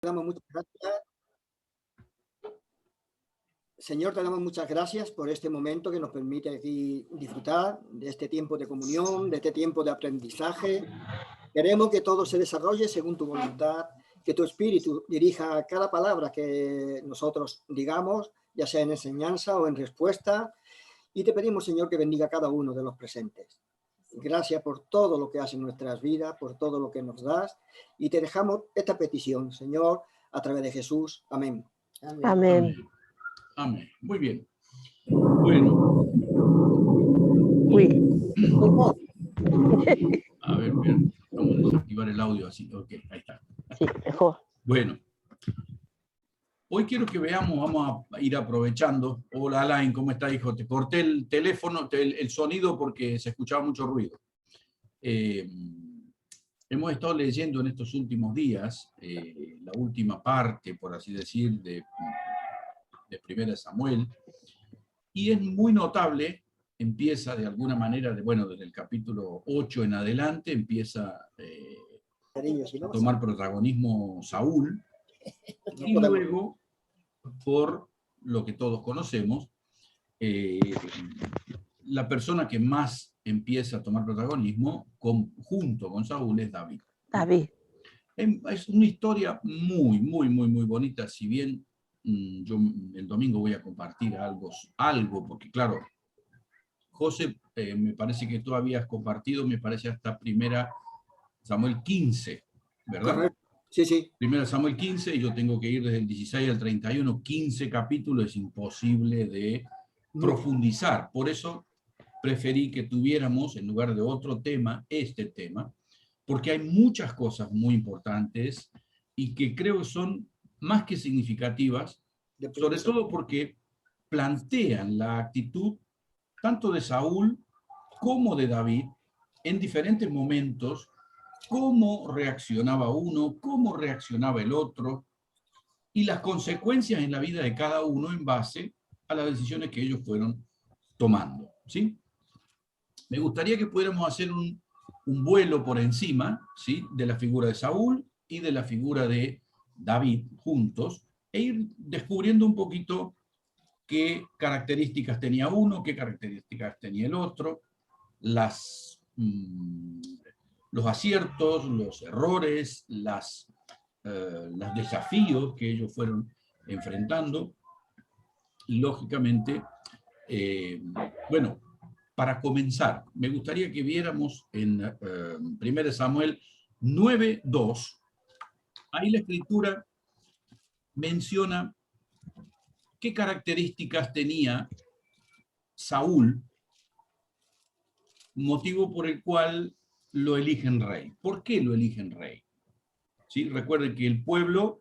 damos muchas gracias. Señor, te damos muchas gracias por este momento que nos permite aquí disfrutar de este tiempo de comunión, de este tiempo de aprendizaje. Queremos que todo se desarrolle según tu voluntad, que tu espíritu dirija cada palabra que nosotros digamos, ya sea en enseñanza o en respuesta. Y te pedimos, Señor, que bendiga a cada uno de los presentes. Gracias por todo lo que haces en nuestras vidas, por todo lo que nos das. Y te dejamos esta petición, Señor, a través de Jesús. Amén. Amén. Amén. Amén. Muy bien. Bueno. Uy. A ver, bien. Vamos a desactivar el audio así. Ok, ahí está. Sí, mejor. Bueno. Hoy quiero que veamos, vamos a ir aprovechando. Hola Alain, ¿cómo está, hijo? Te corté el teléfono, el sonido porque se escuchaba mucho ruido. Hemos estado leyendo en estos últimos días la última parte, por así decir, de 1 Samuel, y es muy notable, empieza de alguna manera, desde el capítulo 8 en adelante, empieza a tomar protagonismo Saúl, y luego, por lo que todos conocemos, la persona que más empieza a tomar protagonismo junto con Saúl es David. David. Es una historia muy, muy, muy, muy bonita, si bien yo el domingo voy a compartir algo porque claro, José, me parece que tú habías compartido, me parece hasta 1 Samuel 15, ¿verdad? Correcto. Sí, sí. 1 Samuel 15, y yo tengo que ir desde el 16 al 31, 15 capítulos, es imposible de profundizar. Por eso preferí que tuviéramos, en lugar de otro tema, este tema, porque hay muchas cosas muy importantes y que creo son más que significativas, sobre todo porque plantean la actitud tanto de Saúl como de David en diferentes momentos, cómo reaccionaba uno, cómo reaccionaba el otro, y las consecuencias en la vida de cada uno en base a las decisiones que ellos fueron tomando, ¿sí? Me gustaría que pudiéramos hacer un vuelo por encima, ¿sí?, de la figura de Saúl y de la figura de David juntos, e ir descubriendo un poquito qué características tenía uno, qué características tenía el otro, los aciertos, los errores, los desafíos que ellos fueron enfrentando. Y lógicamente, para comenzar, me gustaría que viéramos en 1 Samuel 9:2, ahí la escritura menciona qué características tenía Saúl, motivo por el cual lo eligen rey. ¿Por qué lo eligen rey? ¿Sí? Recuerden que el pueblo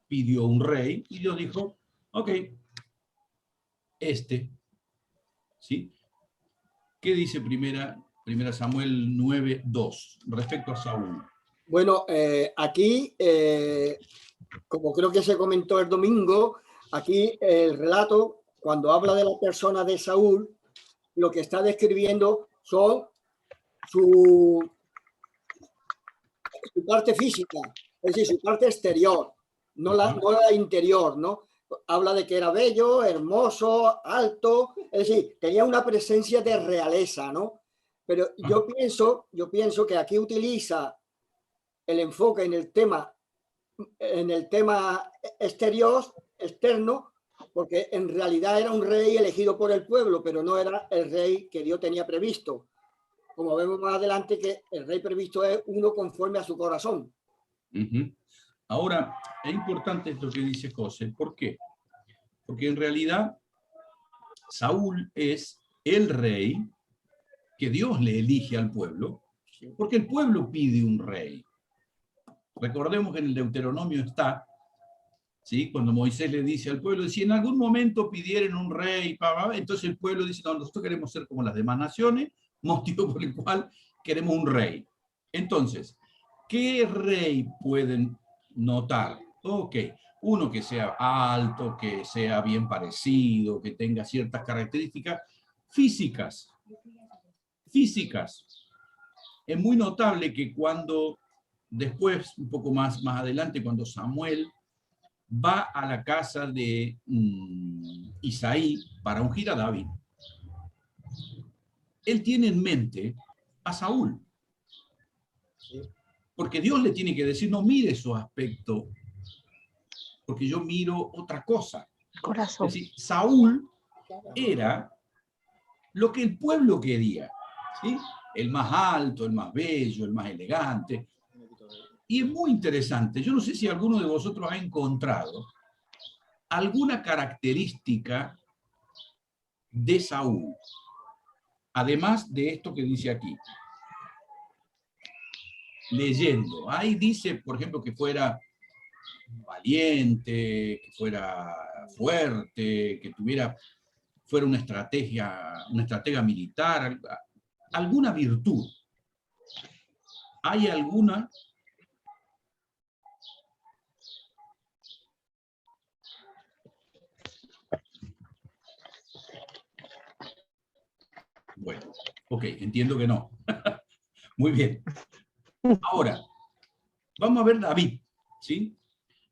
pidió un rey y Dios dijo, ok, ¿sí? ¿Qué dice 1 Samuel 9:2 respecto a Saúl? Bueno, aquí, como creo que se comentó el domingo, aquí el relato, cuando habla de la persona de Saúl, lo que está describiendo son su parte física, es decir, su parte exterior, no la interior, ¿no? Habla de que era bello, hermoso, alto, es decir, tenía una presencia de realeza, ¿no? Pero yo pienso que aquí utiliza el enfoque en el tema externo, porque en realidad era un rey elegido por el pueblo, pero no era el rey que Dios tenía previsto. Como vemos más adelante, que el rey previsto es uno conforme a su corazón. Ahora, es importante esto que dice José. ¿Por qué? Porque en realidad Saúl es el rey que Dios le elige al pueblo, porque el pueblo pide un rey. Recordemos que en el Deuteronomio está, ¿sí?, cuando Moisés le dice al pueblo, si en algún momento pidieran un rey, entonces el pueblo dice, no, nosotros queremos ser como las demás naciones, motivo por el cual queremos un rey. Entonces, ¿qué rey pueden notar? Ok, uno que sea alto, que sea bien parecido, que tenga ciertas características físicas. Es muy notable que cuando después, un poco más adelante, cuando Samuel va a la casa de Isaí para ungir a David, él tiene en mente a Saúl. Porque Dios le tiene que decir, no mire su aspecto, porque yo miro otra cosa. Corazón. Es decir, Saúl era lo que el pueblo quería, ¿sí? El más alto, el más bello, el más elegante. Y es muy interesante. Yo no sé si alguno de vosotros ha encontrado alguna característica de Saúl, además de esto que dice aquí. Leyendo. Ahí dice, por ejemplo, que fuera valiente, que fuera fuerte, que fuera una estratega militar, alguna virtud. ¿Hay alguna? Bueno, ok, entiendo que no. Muy bien. Ahora, vamos a ver David, ¿sí?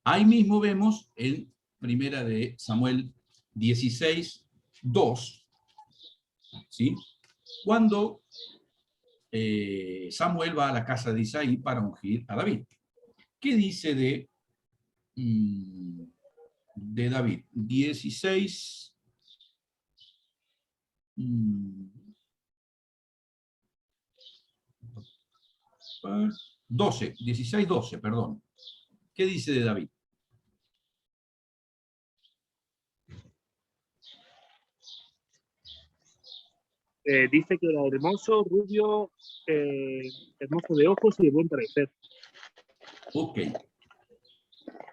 Ahí mismo vemos en Primera de Samuel 16:2, ¿sí? Cuando Samuel va a la casa de Isaí para ungir a David. ¿Qué dice de David? 16... 16:12, perdón. ¿Qué dice de David? Dice que era hermoso, rubio, hermoso de ojos y de buen parecer. Ok.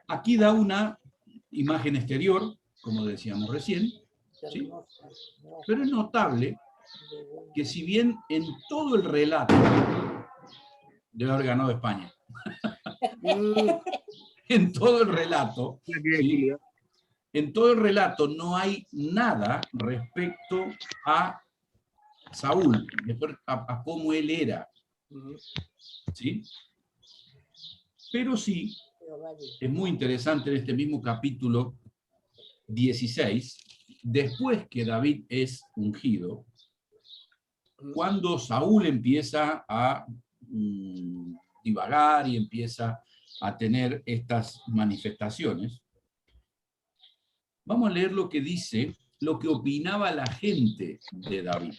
Aquí da una imagen exterior, como decíamos recién, ¿sí? Pero es notable que si bien en todo el relato, debe haber ganado España, en todo el relato, ¿sí? En todo el relato no hay nada respecto a Saúl, a cómo él era, ¿sí? Pero sí, es muy interesante en este mismo capítulo 16, después que David es ungido, cuando Saúl empieza a divagar y empieza a tener estas manifestaciones, vamos a leer lo que dice, lo que opinaba la gente de David.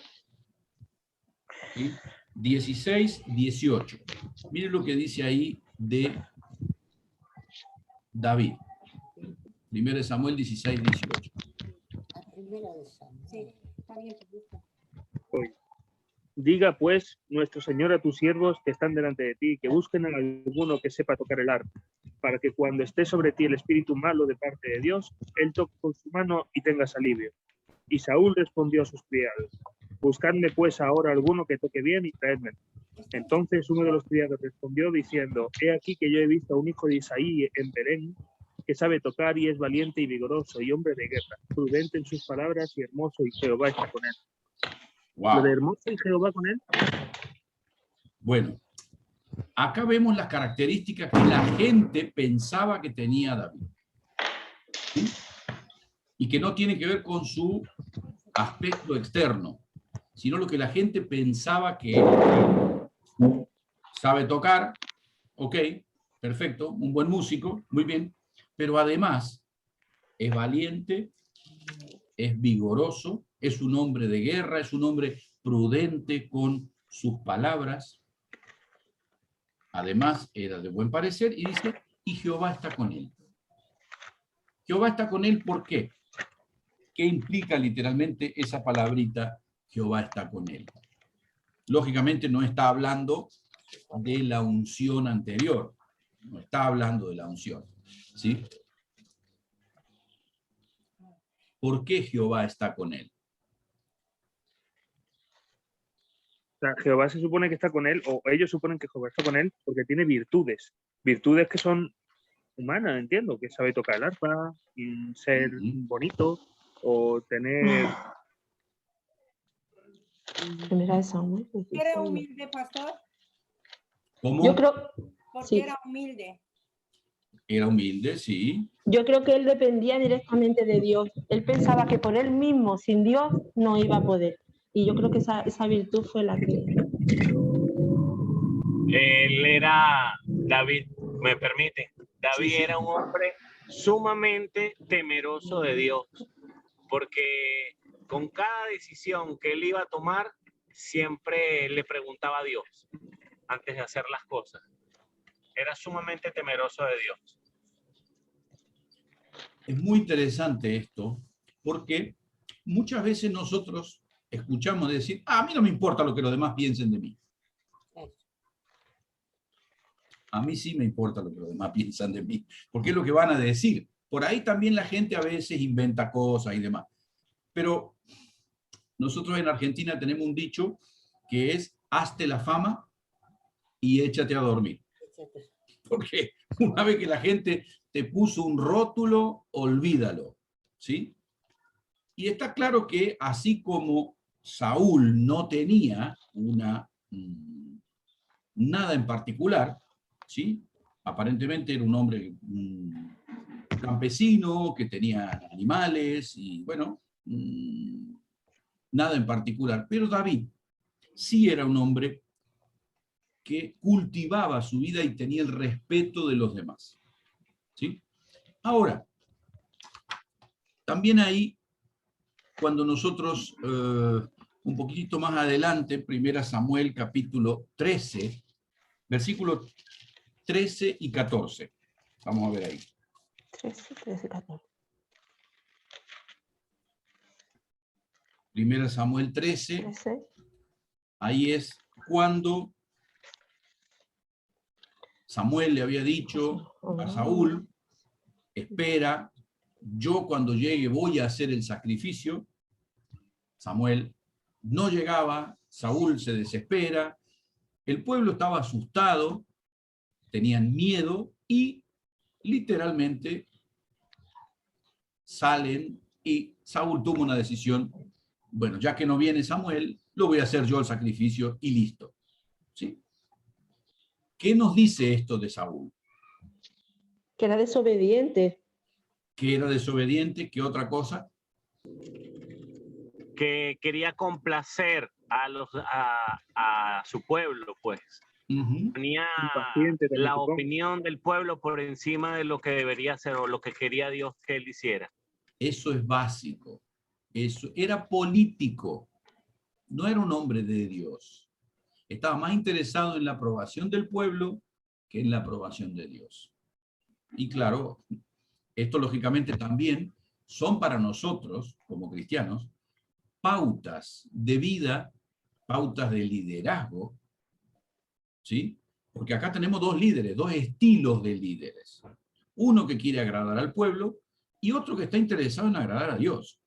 ¿Sí? 16:18. Miren lo que dice ahí de David. 1 Samuel 16:18. Diga pues nuestro Señor a tus siervos que están delante de ti, que busquen a alguno que sepa tocar el arpa, para que cuando esté sobre ti el espíritu malo de parte de Dios, él toque con su mano y tengas alivio. Y Saúl respondió a sus criados, buscadme pues ahora alguno que toque bien y traedme. Entonces uno de los criados respondió diciendo, he aquí que yo he visto a un hijo de Isaí en Belén, que sabe tocar y es valiente y vigoroso y hombre de guerra, prudente en sus palabras y hermoso, y Jehová está con él. Wow. ¿Lo de hermoso y Jehová con él? Bueno, acá vemos las características que la gente pensaba que tenía David, ¿sí? Y que no tiene que ver con su aspecto externo, sino lo que la gente pensaba que era. Sabe tocar, ok, perfecto, un buen músico, muy bien, pero además es valiente, es vigoroso, es un hombre de guerra, es un hombre prudente con sus palabras. Además, era de buen parecer, y dice, y Jehová está con él. Jehová está con él, ¿por qué? ¿Qué implica literalmente esa palabrita, Jehová está con él? Lógicamente no está hablando de la unción anterior, no está hablando de la unción, ¿sí? ¿Por qué Jehová está con él? O sea, Jehová se supone que está con él, o ellos suponen que Jehová está con él porque tiene virtudes. Virtudes que son humanas, entiendo, que sabe tocar el arpa, y ser bonito, o tener... Primera de Samuel. ¿Era humilde, pastor? ¿Cómo? Yo creo, porque Sí. era humilde. Era humilde, sí. Yo creo que él dependía directamente de Dios. Él pensaba que por él mismo, sin Dios, no iba a poder. Y yo creo que esa virtud fue la que... Él era, David, me permite, David Sí, sí. era un hombre sumamente temeroso de Dios, porque con cada decisión que él iba a tomar, siempre le preguntaba a Dios antes de hacer las cosas. Era sumamente temeroso de Dios. Es muy interesante esto, porque muchas veces nosotros escuchamos decir, a mí no me importa lo que los demás piensen de mí. A mí sí me importa lo que los demás piensan de mí, porque es lo que van a decir. Por ahí también la gente a veces inventa cosas y demás. Pero nosotros en Argentina tenemos un dicho que es, hazte la fama y échate a dormir. Porque una vez que la gente te puso un rótulo, olvídalo, ¿sí? Y está claro que así como Saúl no tenía nada en particular, ¿sí? Aparentemente era un hombre campesino que tenía animales y bueno, nada en particular. Pero David sí era un hombre que cultivaba su vida y tenía el respeto de los demás, ¿sí? Ahora, también ahí, cuando nosotros, un poquitito más adelante, 1 Samuel capítulo 13, versículos 13 y 14. Vamos a ver ahí. 13, 14. 1 Samuel 13, 13. ahí es cuando Samuel le había dicho a Saúl, espera, yo cuando llegue voy a hacer el sacrificio. Samuel no llegaba, Saúl se desespera, el pueblo estaba asustado, tenían miedo y literalmente salen y Saúl toma una decisión, bueno, ya que no viene Samuel, lo voy a hacer yo el sacrificio y listo. ¿Sí? ¿Qué nos dice esto de Saúl? Que era desobediente. Que era desobediente, ¿qué otra cosa? Que quería complacer a su pueblo, pues. Tenía Impaciente también, la supongo. opinión del pueblo por encima de lo que debería hacer o lo que quería Dios que él hiciera. Eso es básico. Eso era político. No era un hombre de Dios. Estaba más interesado en la aprobación del pueblo que en la aprobación de Dios. Y claro, esto lógicamente también son para nosotros, como cristianos, pautas de vida, pautas de liderazgo, ¿sí? Porque acá tenemos dos líderes, dos estilos de líderes. Uno que quiere agradar al pueblo y otro que está interesado en agradar a Dios.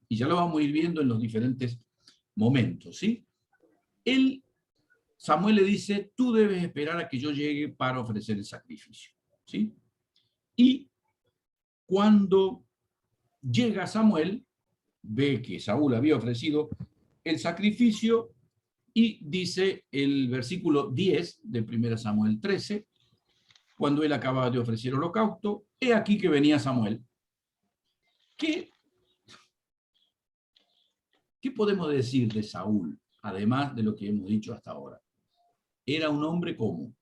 Y ya lo vamos a ir viendo en los diferentes momentos, ¿sí? Samuel le dice, tú debes esperar a que yo llegue para ofrecer el sacrificio, ¿sí? Y cuando llega Samuel, ve que Saúl había ofrecido el sacrificio y dice el versículo 10 de 1 Samuel 13, cuando él acaba de ofrecer holocausto, he aquí que venía Samuel. ¿Qué podemos decir de Saúl, además de lo que hemos dicho hasta ahora? Era un hombre común.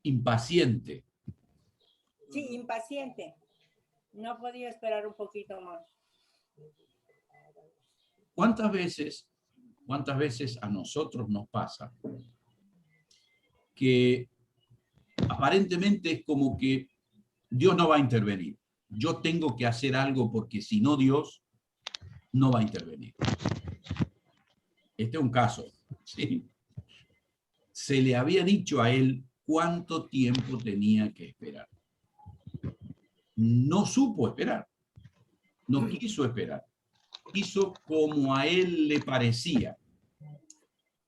Impaciente. Sí, impaciente. No podía esperar un poquito más. ¿Cuántas veces a nosotros nos pasa que aparentemente es como que Dios no va a intervenir? Yo tengo que hacer algo porque si no Dios no va a intervenir. Este es un caso, ¿sí? Se le había dicho a él cuánto tiempo tenía que esperar. No supo esperar, no quiso esperar. Hizo como a él le parecía.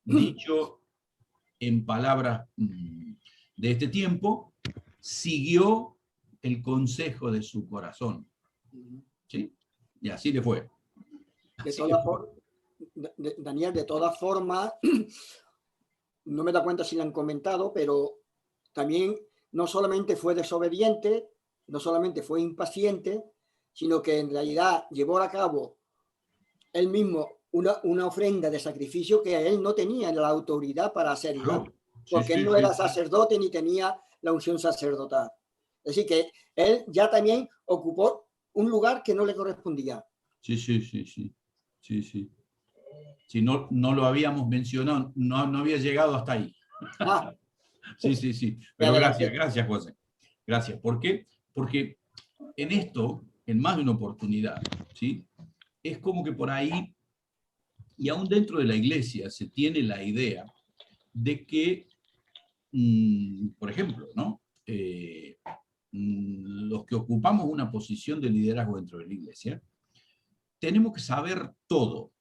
Dicho en palabras de este tiempo, siguió el consejo de su corazón. ¿Sí? Y así le fue. Daniel, de todas formas, no me da cuenta si le han comentado, pero también no solamente fue desobediente, no solamente fue impaciente, sino que en realidad llevó a cabo él mismo una ofrenda de sacrificio que él no tenía la autoridad para hacerla, Claro. porque él no era sacerdote ni tenía la unción sacerdotal. Es decir, que él ya también ocupó un lugar que no le correspondía. Sí. Si no lo habíamos mencionado, no había llegado hasta ahí. Ah, Sí. Pero gracias, José. Gracias. ¿Por qué? Porque en esto, en más de una oportunidad, ¿sí? Es como que por ahí, y aún dentro de la iglesia, se tiene la idea de que, por ejemplo, ¿no? Los que ocupamos una posición de liderazgo dentro de la iglesia, tenemos que saber todo.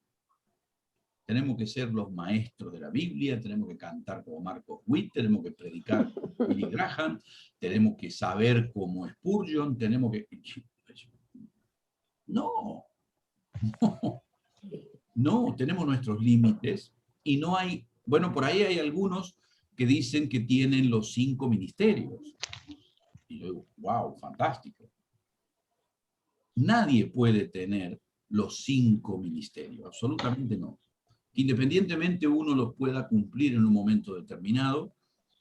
Tenemos que ser los maestros de la Biblia, tenemos que cantar como Marcos Witt, tenemos que predicar como Billy Graham, tenemos que saber como Spurgeon, tenemos que... No, tenemos nuestros límites y no hay... Bueno, por ahí hay algunos que dicen que tienen los 5 ministerios. Y yo digo, wow, fantástico. Nadie puede tener los 5 ministerios, absolutamente no. Independientemente uno los pueda cumplir en un momento determinado,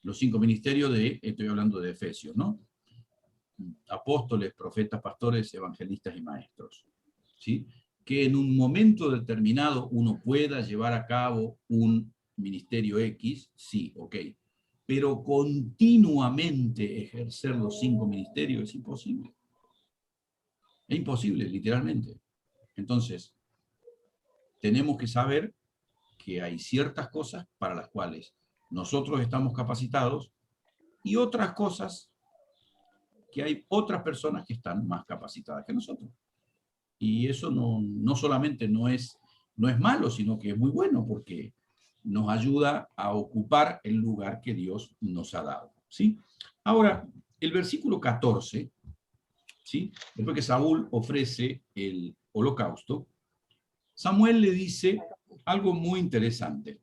los 5 ministerios estoy hablando de Efesios, ¿no? Apóstoles, profetas, pastores, evangelistas y maestros, ¿sí? Que en un momento determinado uno pueda llevar a cabo un ministerio X, sí, ok, pero continuamente ejercer los 5 ministerios es imposible. Es imposible, literalmente. Entonces, tenemos que saber que hay ciertas cosas para las cuales nosotros estamos capacitados y otras cosas que hay otras personas que están más capacitadas que nosotros. Y eso no solamente no es malo, sino que es muy bueno porque nos ayuda a ocupar el lugar que Dios nos ha dado, ¿sí? Ahora, el versículo 14, ¿sí? Después que Saúl ofrece el holocausto, Samuel le dice algo muy interesante.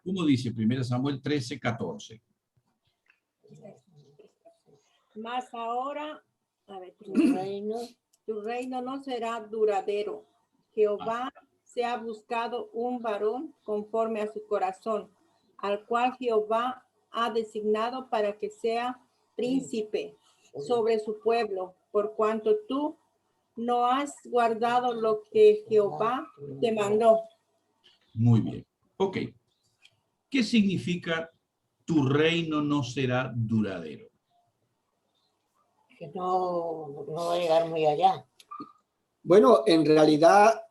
¿Cómo dice 1 Samuel 13, 14? Mas ahora, a ver, tu reino no será duradero. Jehová se ha buscado un varón conforme a su corazón, al cual Jehová ha designado para que sea príncipe sobre su pueblo, por cuanto tú no has guardado lo que Jehová te mandó. Muy bien. Ok. ¿Qué significa tu reino no será duradero? Que no va a llegar muy allá. Bueno, en realidad,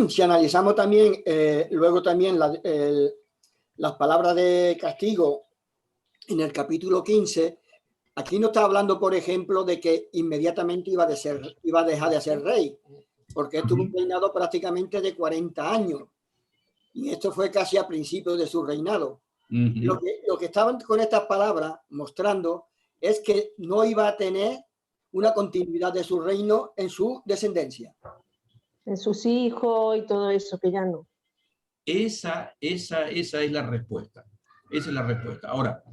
si analizamos también, luego también las palabras de castigo en el capítulo 15, aquí no está hablando, por ejemplo, de que inmediatamente iba a dejar de ser rey, porque estuvo un reinado prácticamente de 40 años. Y esto fue casi a principios de su reinado. Lo que estaban con estas palabras mostrando es que no iba a tener una continuidad de su reino en su descendencia. En sus hijos y todo eso, que ya no. Esa es la respuesta. Esa es la respuesta. Ahora,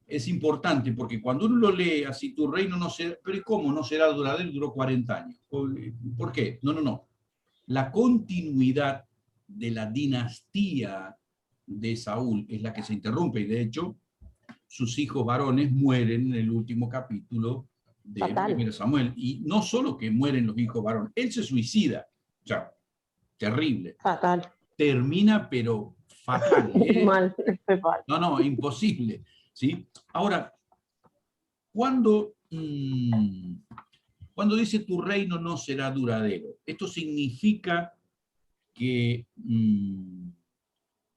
es importante porque cuando uno lo lee así, tu reino no será, pero ¿y cómo no será duradero? Duró 40 años. ¿Por qué? No. La continuidad de la dinastía de Saúl es la que se interrumpe y de hecho sus hijos varones mueren en el último capítulo de 1 Samuel. Y no solo que mueren los hijos varones, él se suicida. O sea, terrible. Fatal. Termina, pero fatal. Mal. No, imposible. ¿Sí? Ahora, cuando dice tu reino no será duradero, esto significa que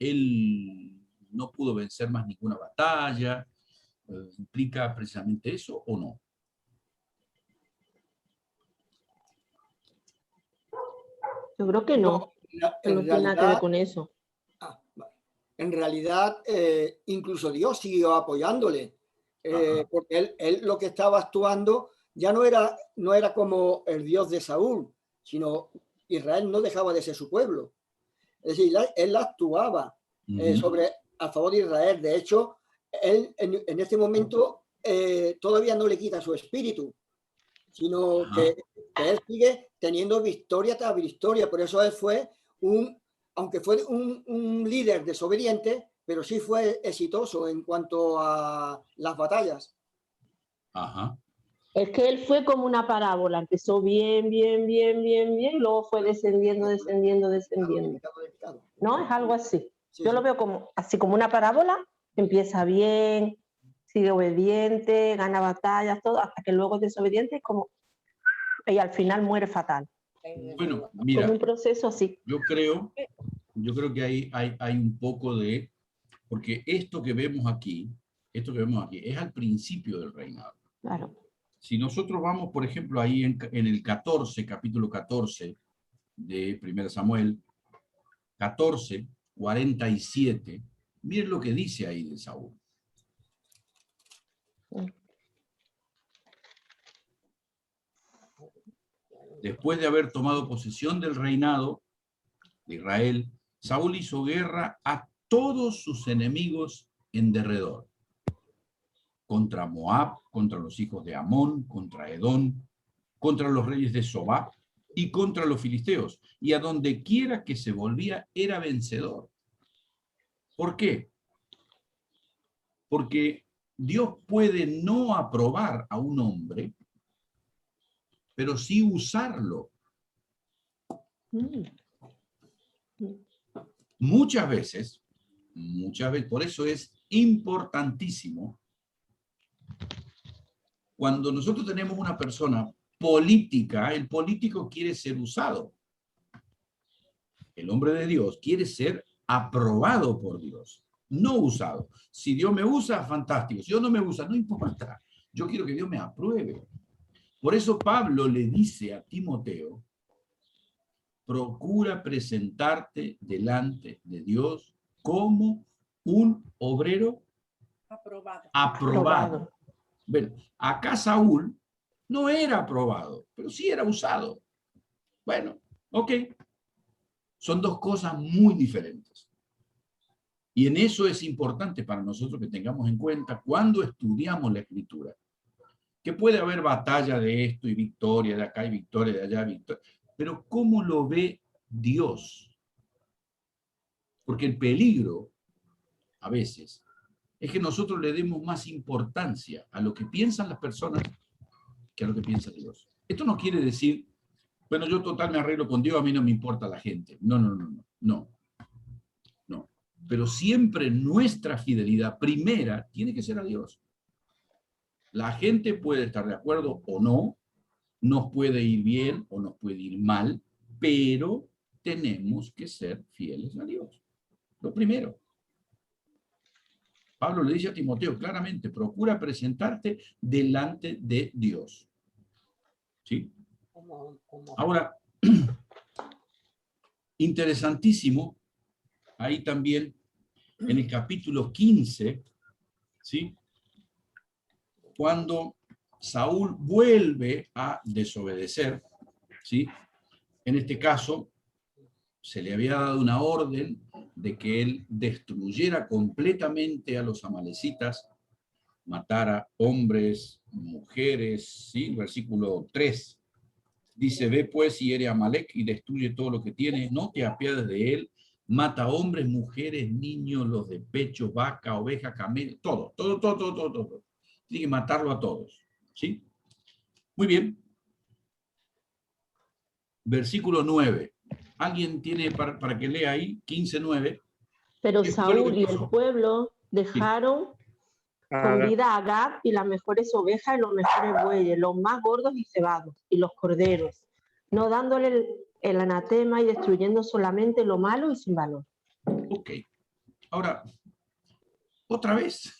él no pudo vencer más ninguna batalla. ¿Implica precisamente eso o no? Yo creo que no. No tiene nada que ver con eso. Vale. en realidad incluso Dios siguió apoyándole, porque él lo que estaba actuando ya no era como el Dios de Saúl, sino Israel no dejaba de ser su pueblo. Es decir, él actuaba a favor de Israel. De hecho, él en este momento todavía no le quita su espíritu, sino que él sigue teniendo victoria tras victoria. Por eso él fue aunque fue un líder desobediente, pero sí fue exitoso en cuanto a las batallas. Ajá. Es que él fue como una parábola, empezó bien, luego fue descendiendo. ¿No? Es algo así. Sí, Yo lo veo así como una parábola, empieza bien, sigue obediente, gana batallas, todo, hasta que luego es desobediente y al final muere fatal. Bueno, mira, como un proceso así. Yo creo que hay un poco de, porque esto que vemos aquí es al principio del reinado. Claro. Si nosotros vamos, por ejemplo, ahí en el 14, capítulo 14 de 1 Samuel, 14, 47, miren lo que dice ahí de Saúl. Después de haber tomado posesión del reinado de Israel, Saúl hizo guerra a todos sus enemigos en derredor. Contra Moab, contra los hijos de Amón, contra Edom, contra los reyes de Sobá y contra los filisteos. Y a donde quiera que se volvía era vencedor. ¿Por qué? Porque Dios puede no aprobar a un hombre, pero sí usarlo. Muchas veces, por eso es importantísimo, cuando nosotros tenemos una persona política, el político quiere ser usado. El hombre de Dios quiere ser aprobado por Dios, no usado. Si Dios me usa, fantástico. Si Dios no me usa, no importa. Yo quiero que Dios me apruebe. Por eso Pablo le dice a Timoteo, procura presentarte delante de Dios como un obrero aprobado. Bueno, acá Saúl no era aprobado, pero sí era usado. Bueno, ok. Son dos cosas muy diferentes. Y en eso es importante para nosotros que tengamos en cuenta cuando estudiamos la Escritura. Que puede haber batalla de esto y victoria de acá y victoria de allá, victoria. Pero ¿cómo lo ve Dios? Porque el peligro, a veces, es que nosotros le demos más importancia a lo que piensan las personas que a lo que piensa Dios. Esto no quiere decir, bueno, yo total me arreglo con Dios, a mí no me importa la gente. No. Pero siempre nuestra fidelidad primera tiene que ser a Dios. La gente puede estar de acuerdo o no, nos puede ir bien o nos puede ir mal, pero tenemos que ser fieles a Dios. Lo primero. Pablo le dice a Timoteo claramente, procura presentarte delante de Dios. ¿Sí? Ahora, interesantísimo, ahí también en el capítulo 15, ¿sí? Cuando Saúl vuelve a desobedecer, ¿sí? En este caso, se le había dado una orden de que él destruyera completamente a los amalecitas, matara hombres, mujeres, ¿sí? Versículo 3. Dice, ve pues y hiere a Amalec y destruye todo lo que tiene, no te apiades de él, mata hombres, mujeres, niños, los de pecho, vaca, oveja, camello, todo. Tiene que matarlo a todos, ¿sí? Muy bien. Versículo 9. ¿Alguien tiene para que lea ahí? 15:9. Pero Saúl y el pueblo dejaron con vida a Agag y las mejores ovejas y los mejores bueyes, los más gordos y cebados, y los corderos, no dándole el anatema y destruyendo solamente lo malo y sin valor. Ok. Ahora, otra vez.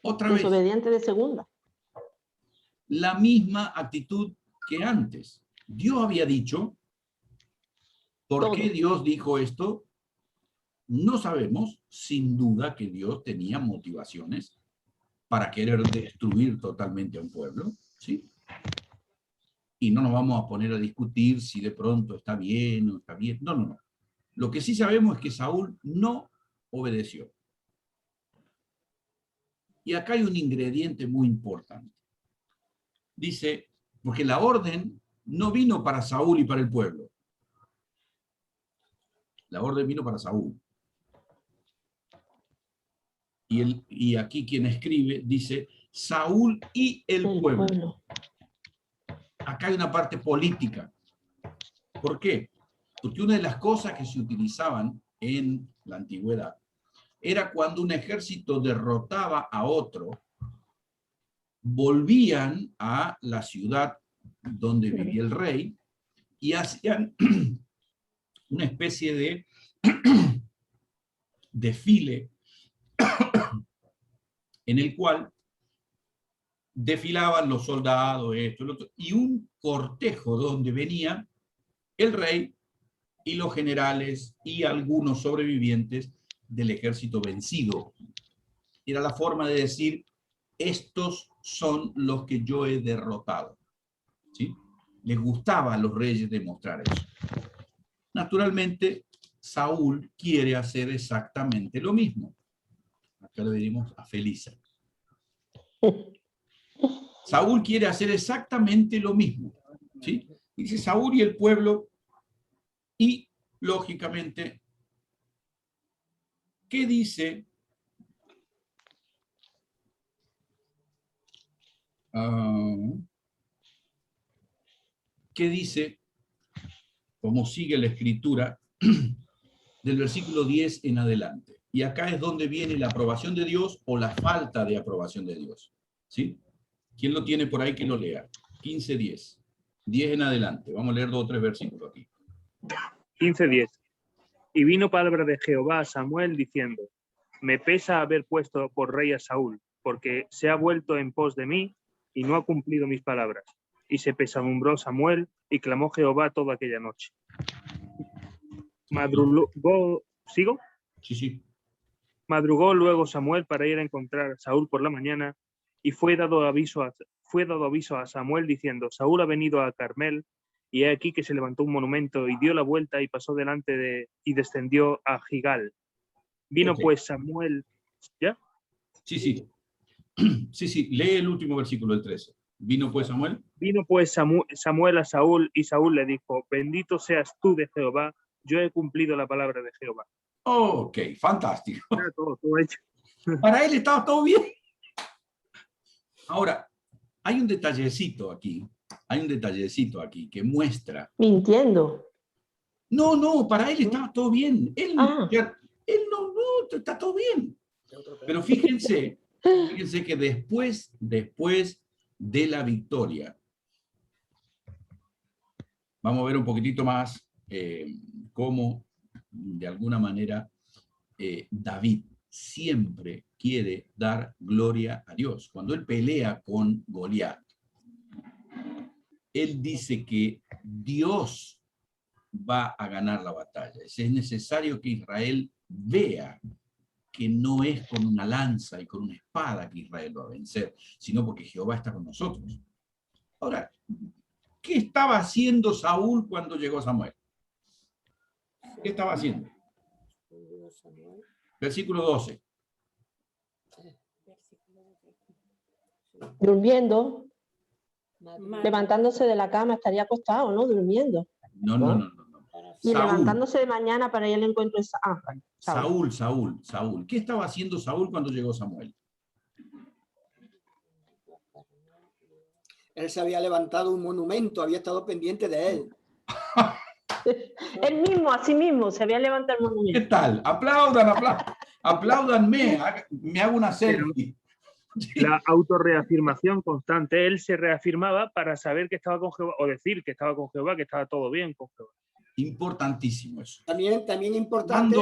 Desobediente de segunda. La misma actitud que antes. Dios había dicho. ¿Por qué Dios dijo esto? no sabemos, sin duda, que Dios tenía motivaciones para querer destruir totalmente a un pueblo, ¿sí? Y no nos vamos a poner a discutir si de pronto está bien o está bien. No, no, no. Lo que sí sabemos es que Saúl no obedeció. Y acá hay un ingrediente muy importante. Dice, porque la orden no vino para Saúl y para el pueblo. La orden vino para Saúl. Y aquí quien escribe dice, Saúl y el pueblo. Acá hay una parte política. ¿Por qué? Porque una de las cosas que se utilizaban en la antigüedad era cuando un ejército derrotaba a otro, volvían a la ciudad donde vivía el rey y hacían una especie de desfile en el cual desfilaban los soldados, esto, lo otro, y un cortejo donde venía el rey y los generales y algunos sobrevivientes del ejército vencido. Era la forma de decir, estos son los que yo he derrotado. ¿Sí? Les gustaba a los reyes demostrar eso. Naturalmente, Saúl quiere hacer exactamente lo mismo. Acá le diríamos a Felisa. Saúl quiere hacer exactamente lo mismo. ¿Sí? Dice Saúl y el pueblo, y lógicamente, ¿qué dice? ¿Qué dice? Cómo sigue la escritura del versículo 10 en adelante. Y acá es donde viene la aprobación de Dios o la falta de aprobación de Dios. ¿Sí? ¿Quién lo tiene por ahí que lo lea? 15:10. 10 en adelante. Vamos a leer 2 o 3 versículos aquí. 15:10. Y vino palabra de Jehová a Samuel diciendo, me pesa haber puesto por rey a Saúl, porque se ha vuelto en pos de mí y no ha cumplido mis palabras. Y se pesadumbró Samuel y clamó Jehová toda aquella noche. Madrugó, ¿sigo? Sí, sí. Madrugó luego Samuel para ir a encontrar a Saúl por la mañana y fue dado aviso a Samuel diciendo, Saúl ha venido a Carmel y he aquí que se levantó un monumento y dio la vuelta y pasó delante y descendió a Gigal. Vino pues Samuel, ¿ya? Sí, sí. Sí, sí. Lee el último versículo, el 13. ¿Vino pues Samuel? Vino pues Samuel a Saúl y Saúl le dijo, bendito seas tú de Jehová, yo he cumplido la palabra de Jehová. Ok, fantástico. Todo hecho. Para él estaba todo bien. Ahora, hay un detallecito aquí que muestra. Mintiendo. No, para él estaba todo bien. Él no, está todo bien. Pero fíjense que después de la victoria, vamos a ver un poquitito más cómo, de alguna manera, David siempre quiere dar gloria a Dios. Cuando él pelea con Goliat, él dice que Dios va a ganar la batalla. Es necesario que Israel vea que no es con una lanza y con una espada que Israel va a vencer, sino porque Jehová está con nosotros. Ahora, ¿qué estaba haciendo Saúl cuando llegó Samuel? ¿Qué estaba haciendo? Versículo 12. Durmiendo. Levantándose de la cama, estaría acostado, ¿no? Durmiendo. No. Y Saúl. levantándose de mañana para ir al encuentro de Saúl. ¿Qué estaba haciendo Saúl cuando llegó Samuel? Él se había levantado un monumento, había estado pendiente de él. Él mismo, a sí mismo, se había levantado el monumento. ¿Qué tal? Apláudanme, me hago una selfie. La autorreafirmación constante. Él se reafirmaba para saber que estaba con Jehová, o decir que estaba con Jehová, que estaba todo bien con Jehová. Importantísimo eso. También importante,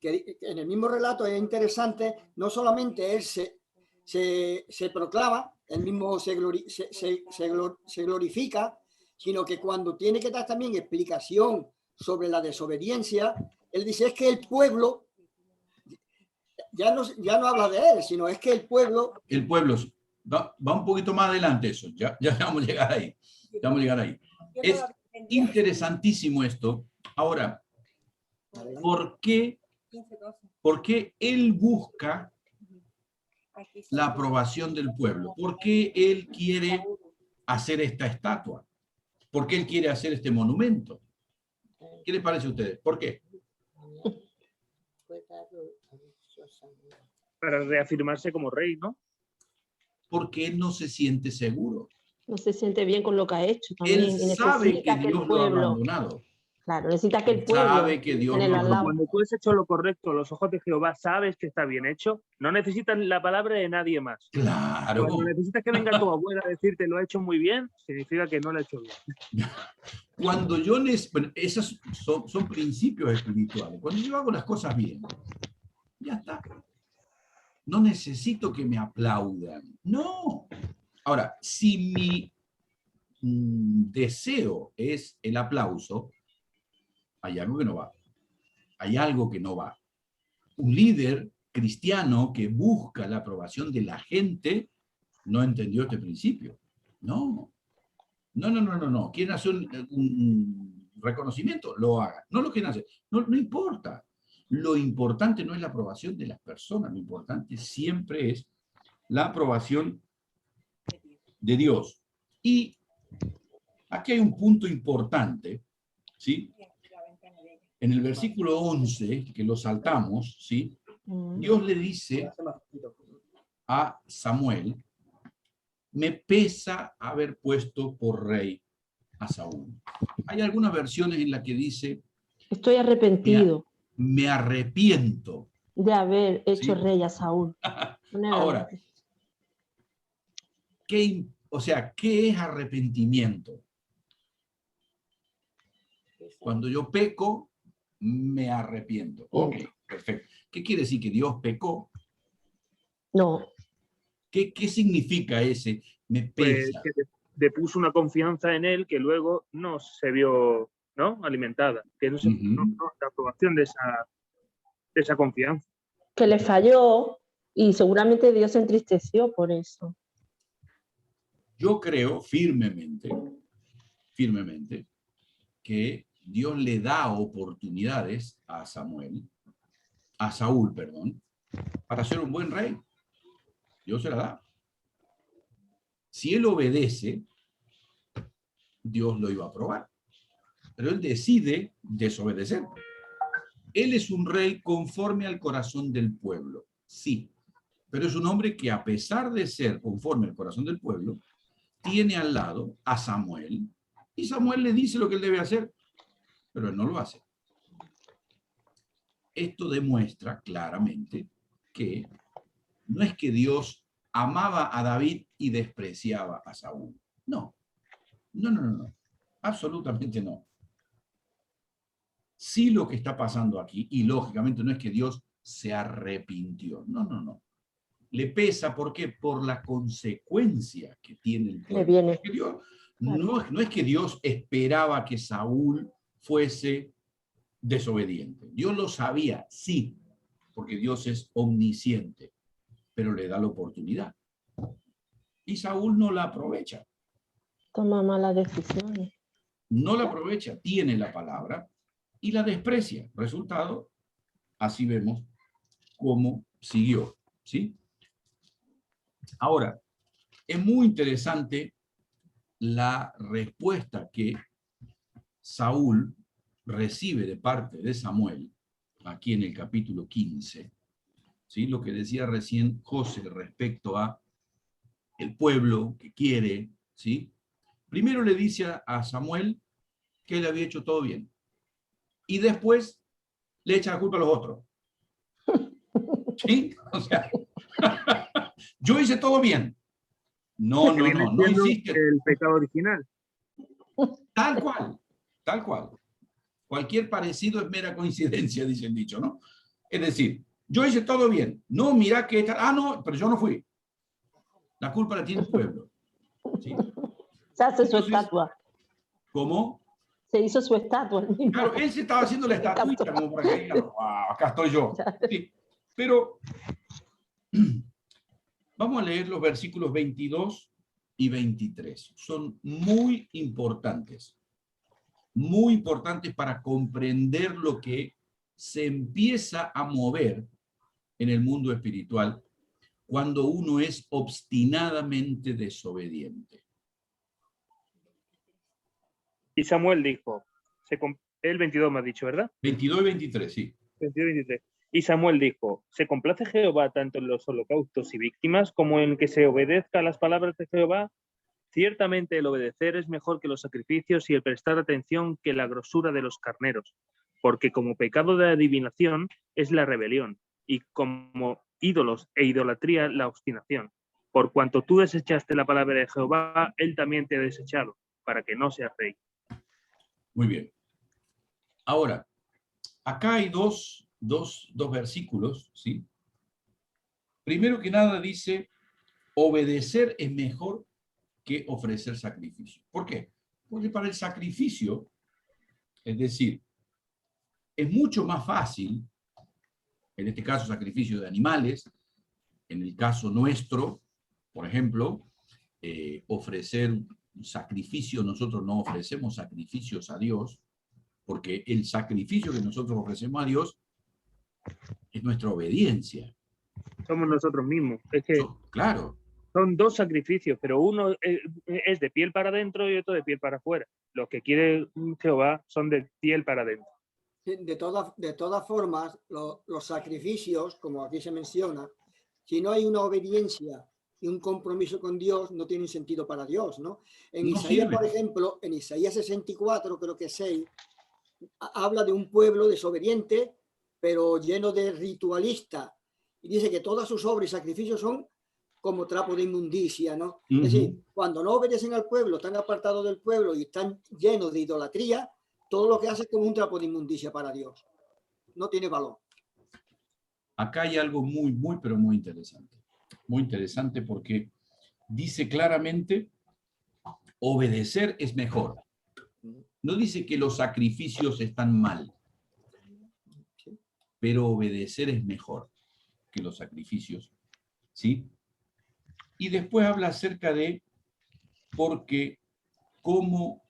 que en el mismo relato es interesante, no solamente él se proclama, él mismo se glorifica, sino que cuando tiene que dar también explicación sobre la desobediencia, Él dice, es que el pueblo, ya no habla de él, sino es que el pueblo... El pueblo, va un poquito más adelante eso, ya vamos a llegar ahí. Ya vamos a llegar ahí. Es interesantísimo esto. Ahora, ¿por qué él busca la aprobación del pueblo? ¿Por qué él quiere hacer esta estatua? ¿Por qué él quiere hacer este monumento? ¿Qué les parece a ustedes? ¿Por qué? Para reafirmarse como rey, ¿no? Porque él no se siente seguro. No se siente bien con lo que ha hecho también. Él sabe que el Dios lo ha pueblo, abandonado. claro, necesita que el Él pueblo sabe que Dios en el lo al lado. Cuando tú has hecho lo correcto a los ojos de Jehová, sabes que está bien hecho, no necesitas la palabra de nadie más. Claro. Cuando necesitas que venga tu abuela a decirte lo ha hecho muy bien, significa que no lo ha hecho bien. Cuando yo bueno, esos son principios espirituales. Cuando yo hago las cosas bien, ya está. No necesito que me aplaudan. No. Ahora, si mi deseo es el aplauso, hay algo que no va. Hay algo que no va. Un líder cristiano que busca la aprobación de la gente no entendió este principio. No. No. Quieren hacer un reconocimiento, lo hagan. No lo quieren hacer. No importa. Lo importante no es la aprobación de las personas. Lo importante siempre es la aprobación de Dios. Y aquí hay un punto importante, ¿sí? En el versículo 11, que lo saltamos, ¿sí? Dios le dice a Samuel, me pesa haber puesto por rey a Saúl. Hay algunas versiones en las que dice, estoy arrepentido me arrepiento de haber hecho ¿sí? rey a Saúl. Ahora, ¿qué es arrepentimiento? Cuando yo peco, me arrepiento. Ok, perfecto. ¿Qué quiere decir? ¿Que Dios pecó? No. ¿Qué significa ese me pesa? Pues que depuso una confianza en él que luego no se vio, ¿no?, alimentada. Que no se no, la aprobación de esa confianza. Que le falló y seguramente Dios se entristeció por eso. Yo creo firmemente que Dios le da oportunidades a Saúl, para ser un buen rey. Dios se la da. Si él obedece, Dios lo iba a aprobar. Pero él decide desobedecer. Él es un rey conforme al corazón del pueblo, sí. Pero es un hombre que, a pesar de ser conforme al corazón del pueblo, tiene al lado a Samuel, y Samuel le dice lo que él debe hacer, pero él no lo hace. Esto demuestra claramente que no es que Dios amaba a David y despreciaba a Saúl. No. Absolutamente no. Sí, lo que está pasando aquí, y lógicamente no es que Dios se arrepintió. No. Le pesa, ¿por qué? Por la consecuencia que tiene el pueblo. Le viene. Dios, no es que Dios esperaba que Saúl fuese desobediente. Dios lo sabía, sí, porque Dios es omnisciente, pero le da la oportunidad. Y Saúl no la aprovecha. Toma malas decisiones. No la aprovecha, tiene la palabra y la desprecia. Resultado, así vemos cómo siguió, ¿sí? Ahora, es muy interesante la respuesta que Saúl recibe de parte de Samuel, aquí en el capítulo 15, ¿sí? Lo que decía recién José respecto a el pueblo que quiere, ¿sí? Primero le dice a Samuel que él había hecho todo bien. Y después le echa la culpa a los otros. ¿Sí? O sea, yo hice todo bien. No hiciste. El pecado original. Tal cual. Cualquier parecido es mera coincidencia, dice el dicho, ¿no? Es decir, yo hice todo bien. No, mira que... no, pero yo no fui. La culpa la tiene el pueblo. ¿Sí? Se hace su estatua. ¿Cómo? Se hizo su estatua. el mismo. Claro, él se estaba haciendo la estatuita como para que digan, wow, acá estoy yo. Sí, pero vamos a leer los versículos 22 y 23. Son muy importantes para comprender lo que se empieza a mover en el mundo espiritual cuando uno es obstinadamente desobediente. Y Samuel dijo, el 22 me ha dicho, ¿verdad? 22 y 23, sí. 22 y 23. Y Samuel dijo, ¿se complace Jehová tanto en los holocaustos y víctimas como en que se obedezca a las palabras de Jehová? Ciertamente el obedecer es mejor que los sacrificios y el prestar atención que la grosura de los carneros, porque como pecado de adivinación es la rebelión, y como ídolos e idolatría la obstinación. Por cuanto tú desechaste la palabra de Jehová, él también te ha desechado, para que no seas rey. Muy bien. Ahora, acá hay dos versículos, ¿sí? Primero que nada dice, obedecer es mejor que ofrecer sacrificio. ¿Por qué? Porque para el sacrificio, es decir, es mucho más fácil, en este caso sacrificio de animales, en el caso nuestro, por ejemplo, ofrecer un sacrificio, nosotros no ofrecemos sacrificios a Dios, porque el sacrificio que nosotros ofrecemos a Dios es nuestra obediencia. Somos nosotros mismos. Es que Claro. son dos sacrificios, pero uno es de piel para adentro y otro de piel para afuera. Los que quiere Jehová son de piel para adentro. De todas formas, los sacrificios, como aquí se menciona, si no hay una obediencia y un compromiso con Dios, no tienen sentido para Dios, ¿no? En Isaías, por ejemplo, en Isaías 64, creo que 6, habla de un pueblo desobediente, pero lleno de ritualistas. Y dice que todas sus obras y sacrificios son como trapo de inmundicia, ¿no? Es decir, cuando no obedecen al pueblo, están apartados del pueblo y están llenos de idolatría, todo lo que hace es como un trapo de inmundicia para Dios. No tiene valor. Acá hay algo muy, pero muy interesante. Muy interesante porque dice claramente, obedecer es mejor. No dice que los sacrificios están mal, pero obedecer es mejor que los sacrificios, ¿sí? Y después habla acerca de porque como